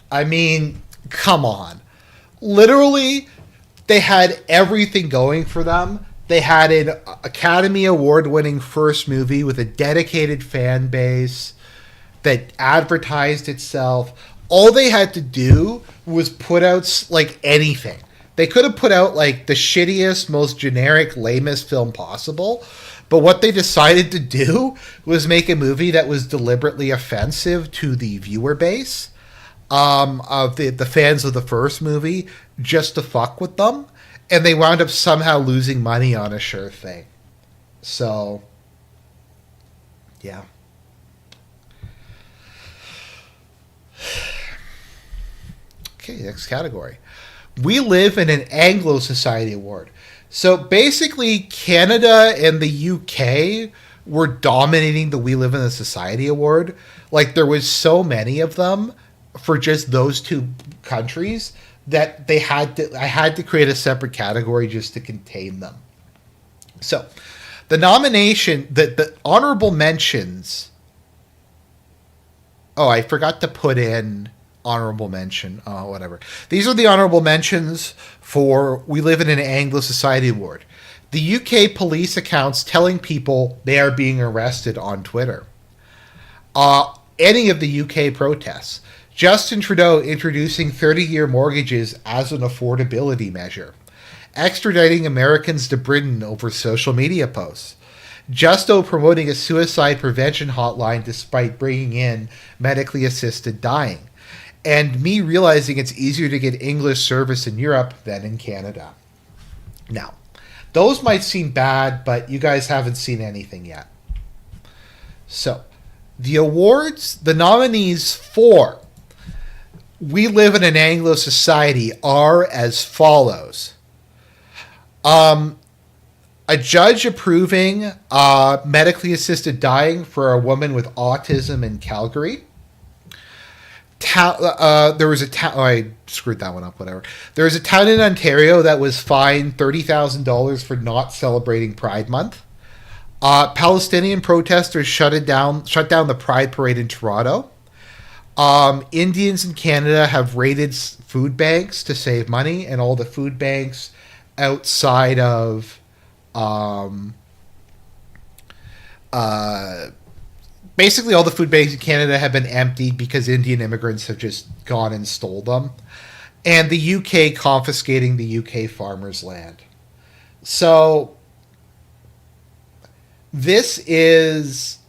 I mean, come on. Literally, they had everything going for them. They had an Academy Award-winning first movie with a dedicated fan base that advertised itself. All they had to do was put out, like, anything. They could have put out, like, the shittiest, most generic, lamest film possible. But what they decided to do was make a movie that was deliberately offensive to the viewer base of the fans of the first movie, just to fuck with them. And they wound up somehow losing money on a sure thing. So, yeah. Okay, next category. We live in an Anglo Society Award. So basically, Canada and the UK were dominating the We Live in a Society Award. Like, there was so many of them for just those two countries that I had to create a separate category just to contain them. So, the nomination, the honorable mentions. Oh, I forgot to put in honorable mention. Oh, whatever. These are the honorable mentions for We Live in an Anglo Society Award. The UK police accounts telling people they are being arrested on Twitter. Any of the UK protests. Justin Trudeau introducing 30-year mortgages as an affordability measure. Extraditing Americans to Britain over social media posts. Justo promoting a suicide prevention hotline despite bringing in medically assisted dying. And me realizing it's easier to get English service in Europe than in Canada. Now, those might seem bad, but you guys haven't seen anything yet. So, the awards, the nominees for We Live in an Anglo Society are as follows. A judge approving medically assisted dying for a woman with autism in Calgary. There was a town... Oh, I screwed that one up, whatever. There was a town in Ontario that was fined $30,000 for not celebrating Pride Month. Palestinian protesters shut down the Pride Parade in Toronto. Indians in Canada have raided food banks to save money, and all the food banks outside of basically all the food banks in Canada have been emptied because Indian immigrants have just gone and stole them. And the UK confiscating the UK farmers' land. So this is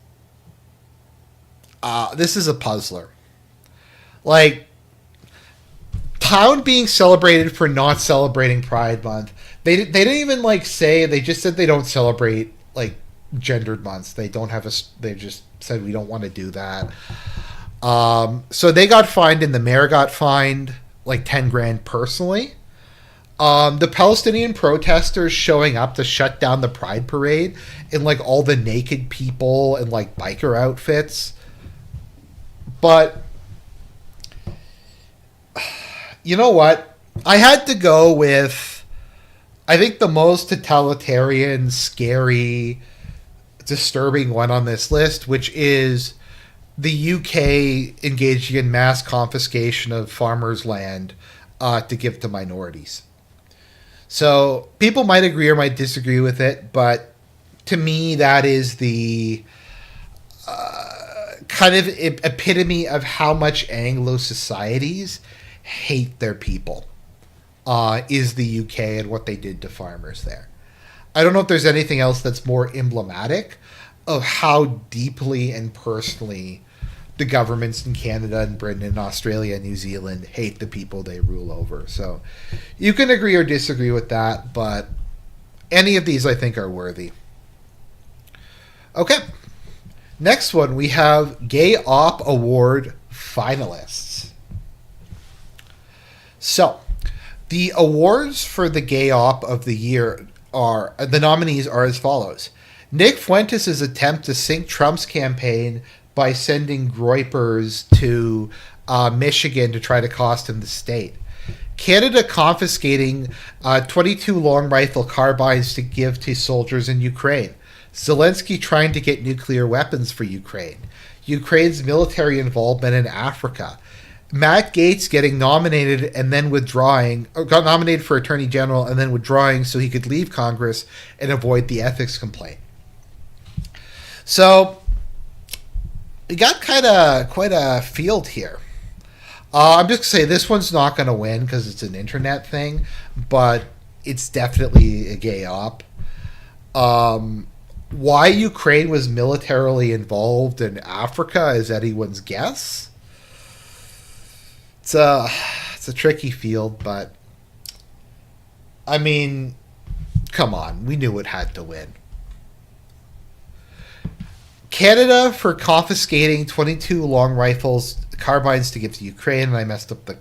a puzzler. Like, town being celebrated for not celebrating Pride Month. They didn't even say, they just said they don't celebrate gendered months. They just said we don't want to do that. So they got fined, and the mayor got fined $10,000 personally. The Palestinian protesters showing up to shut down the Pride Parade in all the naked people and biker outfits. But you know what? I had to go with, I think, the most totalitarian, scary, disturbing one on this list, which is the UK engaging in mass confiscation of farmers' land to give to minorities. So people might agree or might disagree with it, but to me, that is the kind of epitome of how much Anglo societies hate their people, is the UK and what they did to farmers there. I don't know if there's anything else that's more emblematic of how deeply and personally the governments in Canada and Britain and Australia and New Zealand hate the people they rule over. So you can agree or disagree with that, but any of these I think are worthy. Okay. Next one, we have Gay Op Award finalists. So, the awards for the Gay Op of the year are, the nominees are as follows. Nick Fuentes' attempt to sink Trump's campaign by sending groypers to Michigan to try to cost him the state. Canada confiscating 22 long rifle carbines to give to soldiers in Ukraine. Zelensky trying to get nuclear weapons for Ukraine. Ukraine's military involvement in Africa. Matt Gaetz getting nominated and then withdrawing, or got nominated for Attorney General and then withdrawing so he could leave Congress and avoid the ethics complaint. So, we got quite a field here. I'm just going to say this one's not going to win because it's an internet thing, but it's definitely a gay op. Why Ukraine was militarily involved in Africa is anyone's guess. It's a tricky field, but I mean, come on, we knew it had to win. Canada for confiscating 22 long rifles, carbines to give to Ukraine, and I messed up the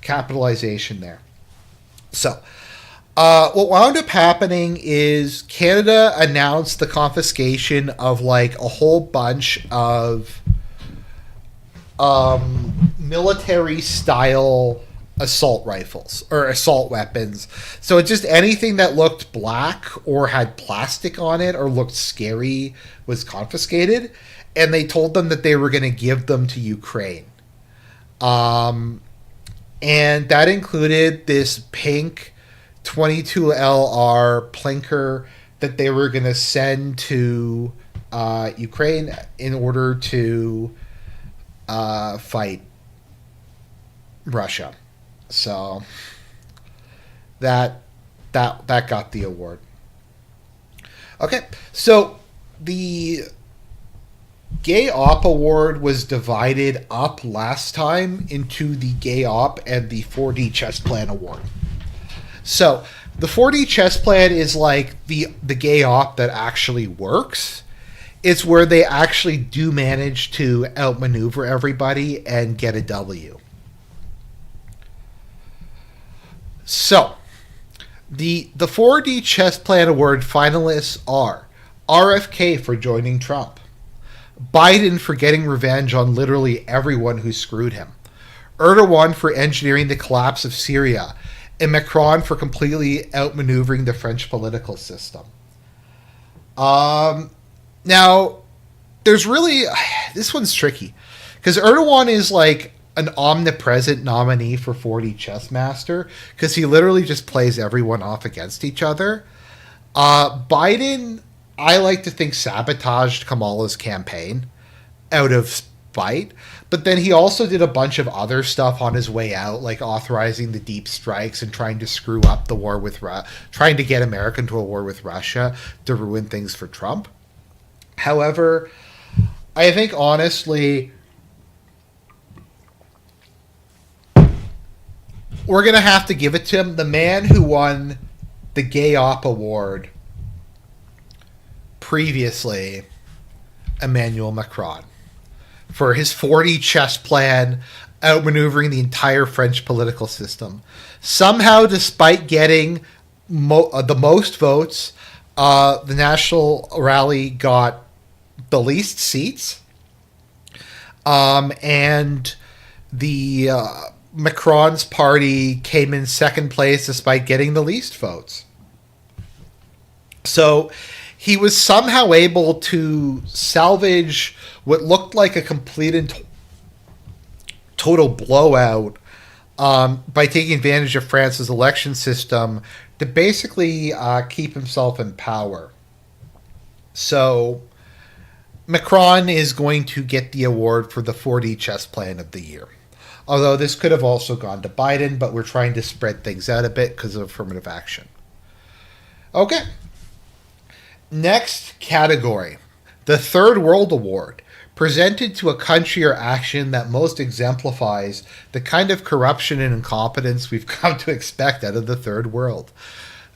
capitalization there. So, what wound up happening is Canada announced the confiscation of like a whole bunch of military style assault rifles or assault weapons. So it's just anything that looked black or had plastic on it or looked scary was confiscated, and they told them that they were going to give them to Ukraine. And that included this pink 22LR Plinker that they were going to send to Ukraine in order to fight Russia. So that got the award. Okay, so the Gay Op Award was divided up last time into the Gay Op and the 4D Chess Plan Award. So the 4D Chess Plan is like the Gay Op that actually works. It's where they actually do manage to outmaneuver everybody and get a W. So, the 4D Chess Plan Award finalists are RFK for joining Trump, Biden for getting revenge on literally everyone who screwed him, Erdogan for engineering the collapse of Syria, and Macron for completely outmaneuvering the French political system. Now, there's really... This one's tricky, because Erdogan is like an omnipresent nominee for 4D Chess Master, because he literally just plays everyone off against each other. Biden, I like to think, sabotaged Kamala's campaign out of spite, but then he also did a bunch of other stuff on his way out, like authorizing the deep strikes and trying to screw up the war with trying to get America into a war with Russia to ruin things for Trump. However, I think honestly, we're going to have to give it to him. The man who won the Gay Op Award previously, Emmanuel Macron, for his 4D chess plan, outmaneuvering the entire French political system. Somehow, despite getting the most votes, the National Rally got the least seats, and the Macron's party came in second place despite getting the least votes. So he was somehow able to salvage what looked like a complete and total blowout by taking advantage of France's election system to basically keep himself in power. So Macron is going to get the award for the 4D chess plan of the year. Although this could have also gone to Biden, but we're trying to spread things out a bit because of affirmative action. Okay. Next category, the Third World Award, presented to a country or action that most exemplifies the kind of corruption and incompetence we've come to expect out of the Third World.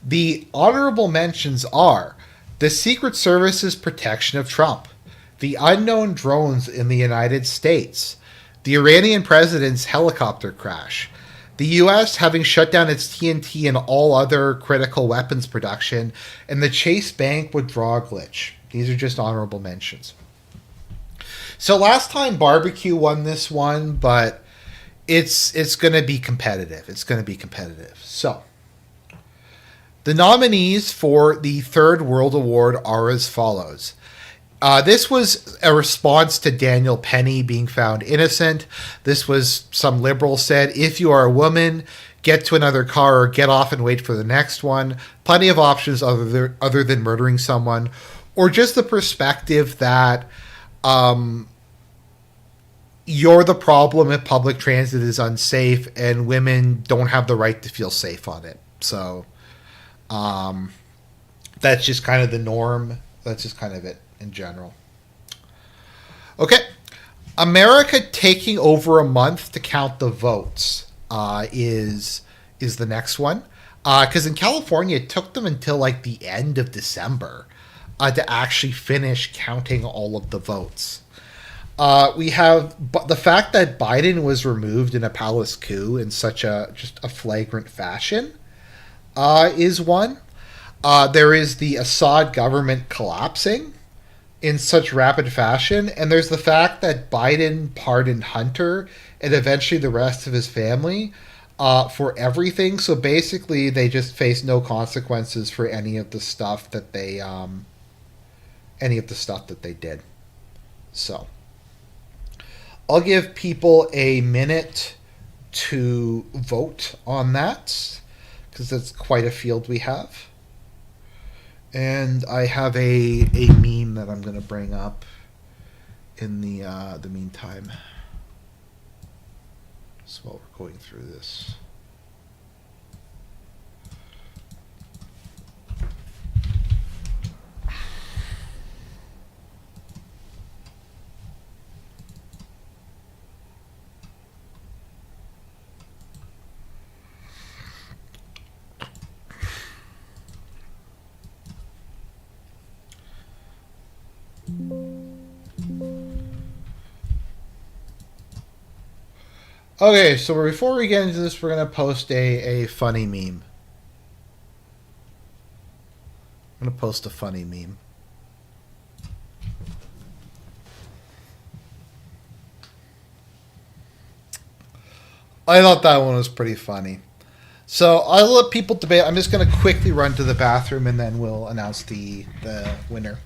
The honorable mentions are the Secret Service's protection of Trump, the unknown drones in the United States, the Iranian president's helicopter crash, the U.S. having shut down its TNT and all other critical weapons production, and the Chase Bank withdrawal glitch. These are just honorable mentions. So last time Barbecue won this one, but it's going to be competitive. It's going to be competitive. So the nominees for the Third World Award are as follows. This was a response to Daniel Penny being found innocent. This was, some liberals said, if you are a woman, get to another car or get off and wait for the next one. Plenty of options other than murdering someone. Or just the perspective that you're the problem if public transit is unsafe and women don't have the right to feel safe on it. So that's just kind of the norm. That's just kind of it in general. Okay. America taking over a month to count the votes is the next one. Because in California, it took them until like the end of December to actually finish counting all of the votes. We have the fact that Biden was removed in a palace coup in such a just a flagrant fashion is one. There is the Assad government collapsing in such rapid fashion, and there's the fact that Biden pardoned Hunter and eventually the rest of his family for everything. So basically, they just face no consequences for any of the stuff that they did. So I'll give people a minute to vote on that because that's quite a field we have. And I have a meme that I'm going to bring up in the meantime. So while we're going through this. Okay, so before we get into this, we're going to post a funny meme. I'm going to post a funny meme. I thought that one was pretty funny. So I'll let people debate. I'm just going to quickly run to the bathroom and then we'll announce the winner.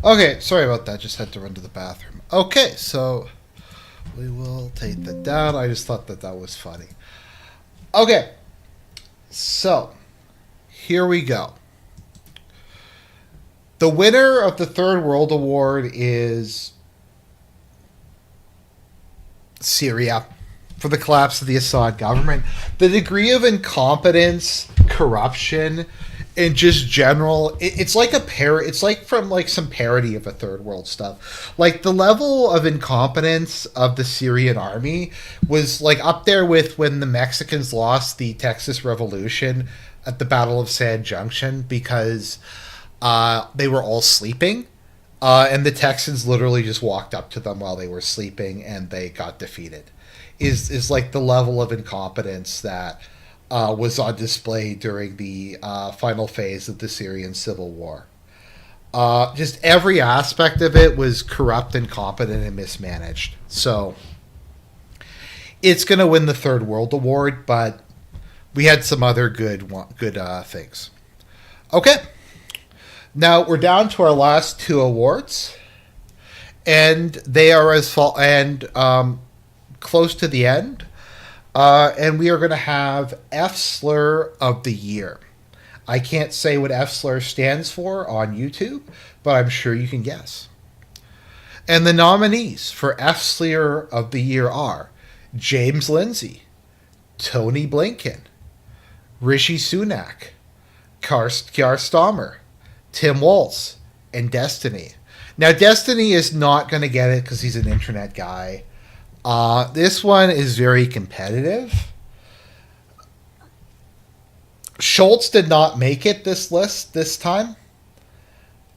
Okay, sorry about that. Just had to run to the bathroom. Okay, so we will take that down. I just thought that was funny. Okay, so here we go. The winner of the Third World Award is Syria for the collapse of the Assad government. The degree of incompetence, corruption, and just general, it's like it's like from like some parody of a third world stuff. Like the level of incompetence of the Syrian army was like up there with when the Mexicans lost the Texas Revolution at the Battle of San Junction because they were all sleeping. And the Texans literally just walked up to them while they were sleeping and they got defeated. Is like the level of incompetence that was on display during the final phase of the Syrian civil war. Just every aspect of it was corrupt, incompetent, and mismanaged. So it's going to win the Third World Award, but we had some other good things. Okay. Now we're down to our last two awards, and they are close to the end. And we are going to have F Slur of the Year. I can't say what F Slur stands for on YouTube, but I'm sure you can guess. And the nominees for F Slur of the Year are James Lindsay, Tony Blinken, Rishi Sunak, Keir Starmer, Tim Walz, and Destiny. Now, Destiny is not going to get it because he's an internet guy. This one is very competitive. Schultz did not make it this list this time.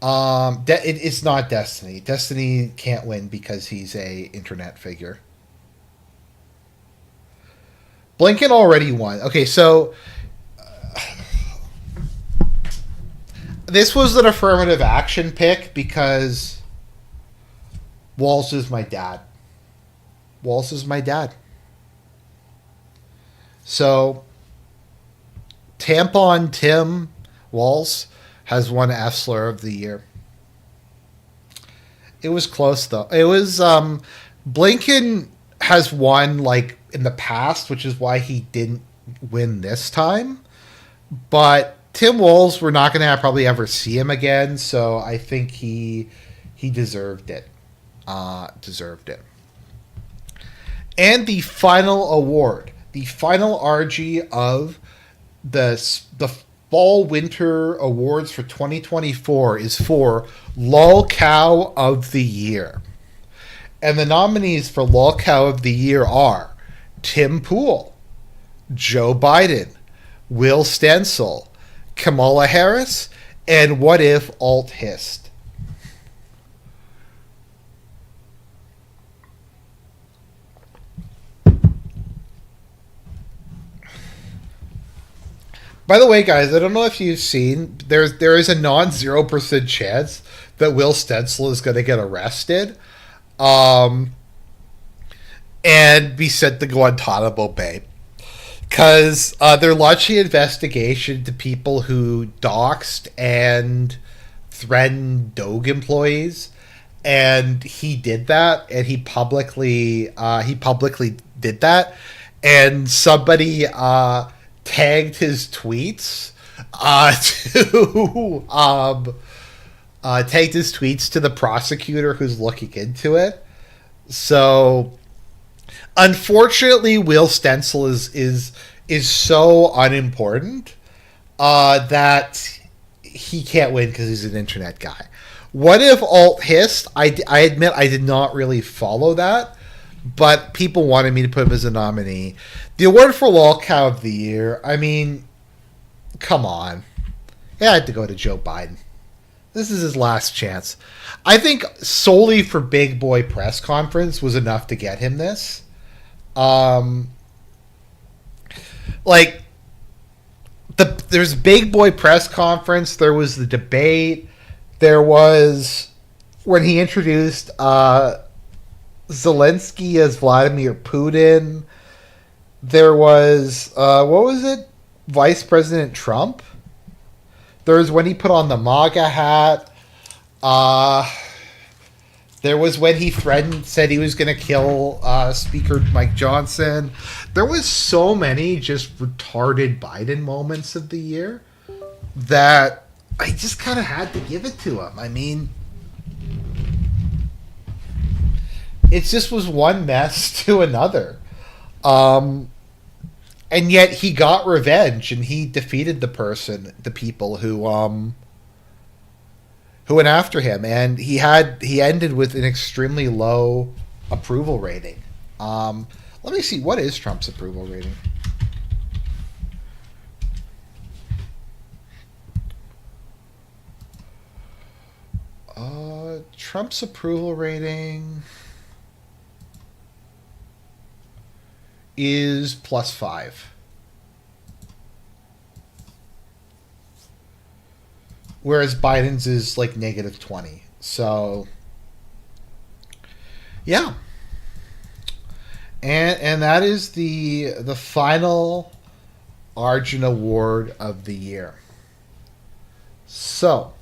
It's not Destiny. Destiny can't win because he's a internet figure. Blinken already won. Okay, so this was an affirmative action pick because Walz is my dad. Walz is my dad. So, Tampon Tim Walz has won F Slur of the Year. It was close, though. It was, Blinken has won, like, in the past, which is why he didn't win this time. But Tim Walz, we're not going to probably ever see him again, so I think he deserved it. Deserved it. And the final award, the final Argie of the Fall-Winter Awards for 2024 is for Lol Cow of the Year. And the nominees for Lol Cow of the Year are Tim Pool, Joe Biden, Will Stencil, Kamala Harris, and What If Alt Hist. By the way, guys, I don't know if you've seen, there is a non-0% chance that Will Stencil is going to get arrested and be sent to Guantanamo Bay. Because they're launching an investigation to people who doxed and threatened Doge employees. And he did that, and he publicly did that. And somebody tagged his tweets to the prosecutor who's looking into it. So unfortunately, Will Stencil is so unimportant that he can't win because he's an internet guy. What If Alt Hist? I admit I did not really follow that, but people wanted me to put him as a nominee. The award for Lol Cow of the Year, I mean, come on. It had to go to Joe Biden. This is his last chance. I think solely for Big Boy press conference was enough to get him this. There's Big Boy press conference. There was the debate. There was when he introduced Zelensky as Vladimir Putin. There was, what was it? Vice President Trump. There was when he put on the MAGA hat. Uh, there was when he said he was going to kill Speaker Mike Johnson. There was so many just retarded Biden moments of the year that I just kind of had to give it to him. I mean, it just was one mess to another. And yet he got revenge and he defeated the people who went after him, and he ended with an extremely low approval rating. Let me see, what is Trump's approval rating? Trump's approval rating is +5. Whereas Biden's is like -20. So, yeah. And that is the final Argent Award of the year. So,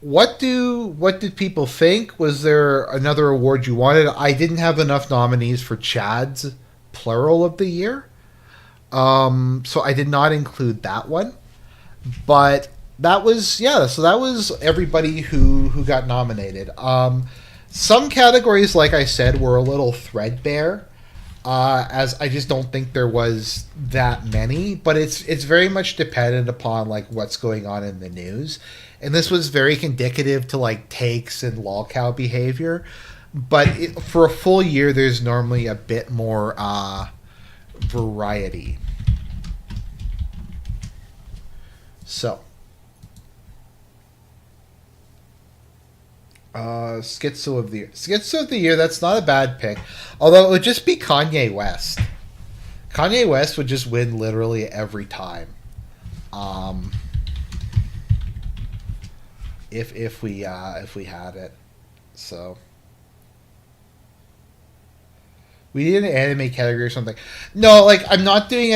what did people think? Was there another award you wanted? I didn't have enough nominees for Chad's plural of the year, so I did not include that one. But that was So that was everybody who got nominated. Some categories, like I said, were a little threadbare, as I just don't think there was that many. But it's very much dependent upon like what's going on in the news. And this was very indicative to like takes and lolcow behavior. But for a full year, there's normally a bit more variety. So, Schizo of the Year. Schizo of the Year, that's not a bad pick. Although it would just be Kanye West. Kanye West would just win literally every time. If we had it. So we need an anime category or something. No, like I'm not doing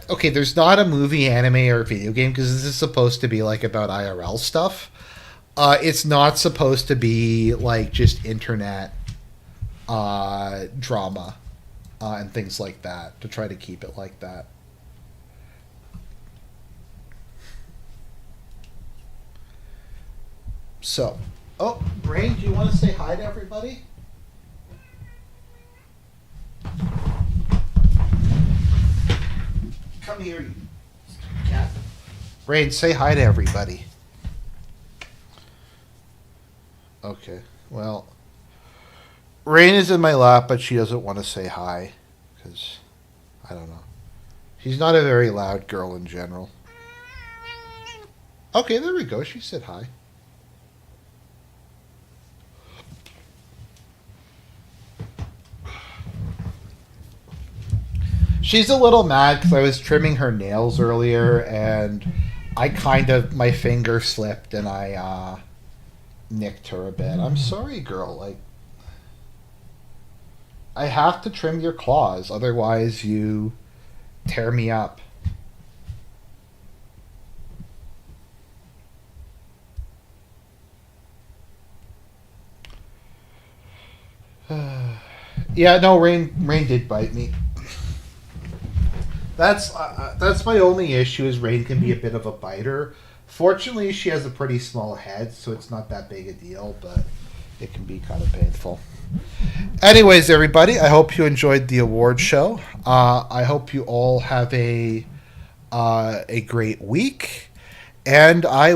okay, there's not a movie, anime, or video game because this is supposed to be like about IRL stuff. It's not supposed to be like just internet drama and things like that, to try to keep it like that. So, Brain, do you want to say hi to everybody? Come here, you cat. Brain, say hi to everybody. Okay, well, Rain is in my lap, but she doesn't want to say hi, because, I don't know. She's not a very loud girl in general. Okay, there we go, she said hi. She's a little mad because I was trimming her nails earlier, and my finger slipped, and I nicked her a bit. I'm sorry, girl. Like, I have to trim your claws, otherwise you tear me up. Yeah, no, Rain did bite me. That's my only issue, is Rain can be a bit of a biter. Fortunately, she has a pretty small head, so it's not that big a deal, but it can be kind of painful. Anyways, everybody, I hope you enjoyed the award show. I hope you all have a great week, and I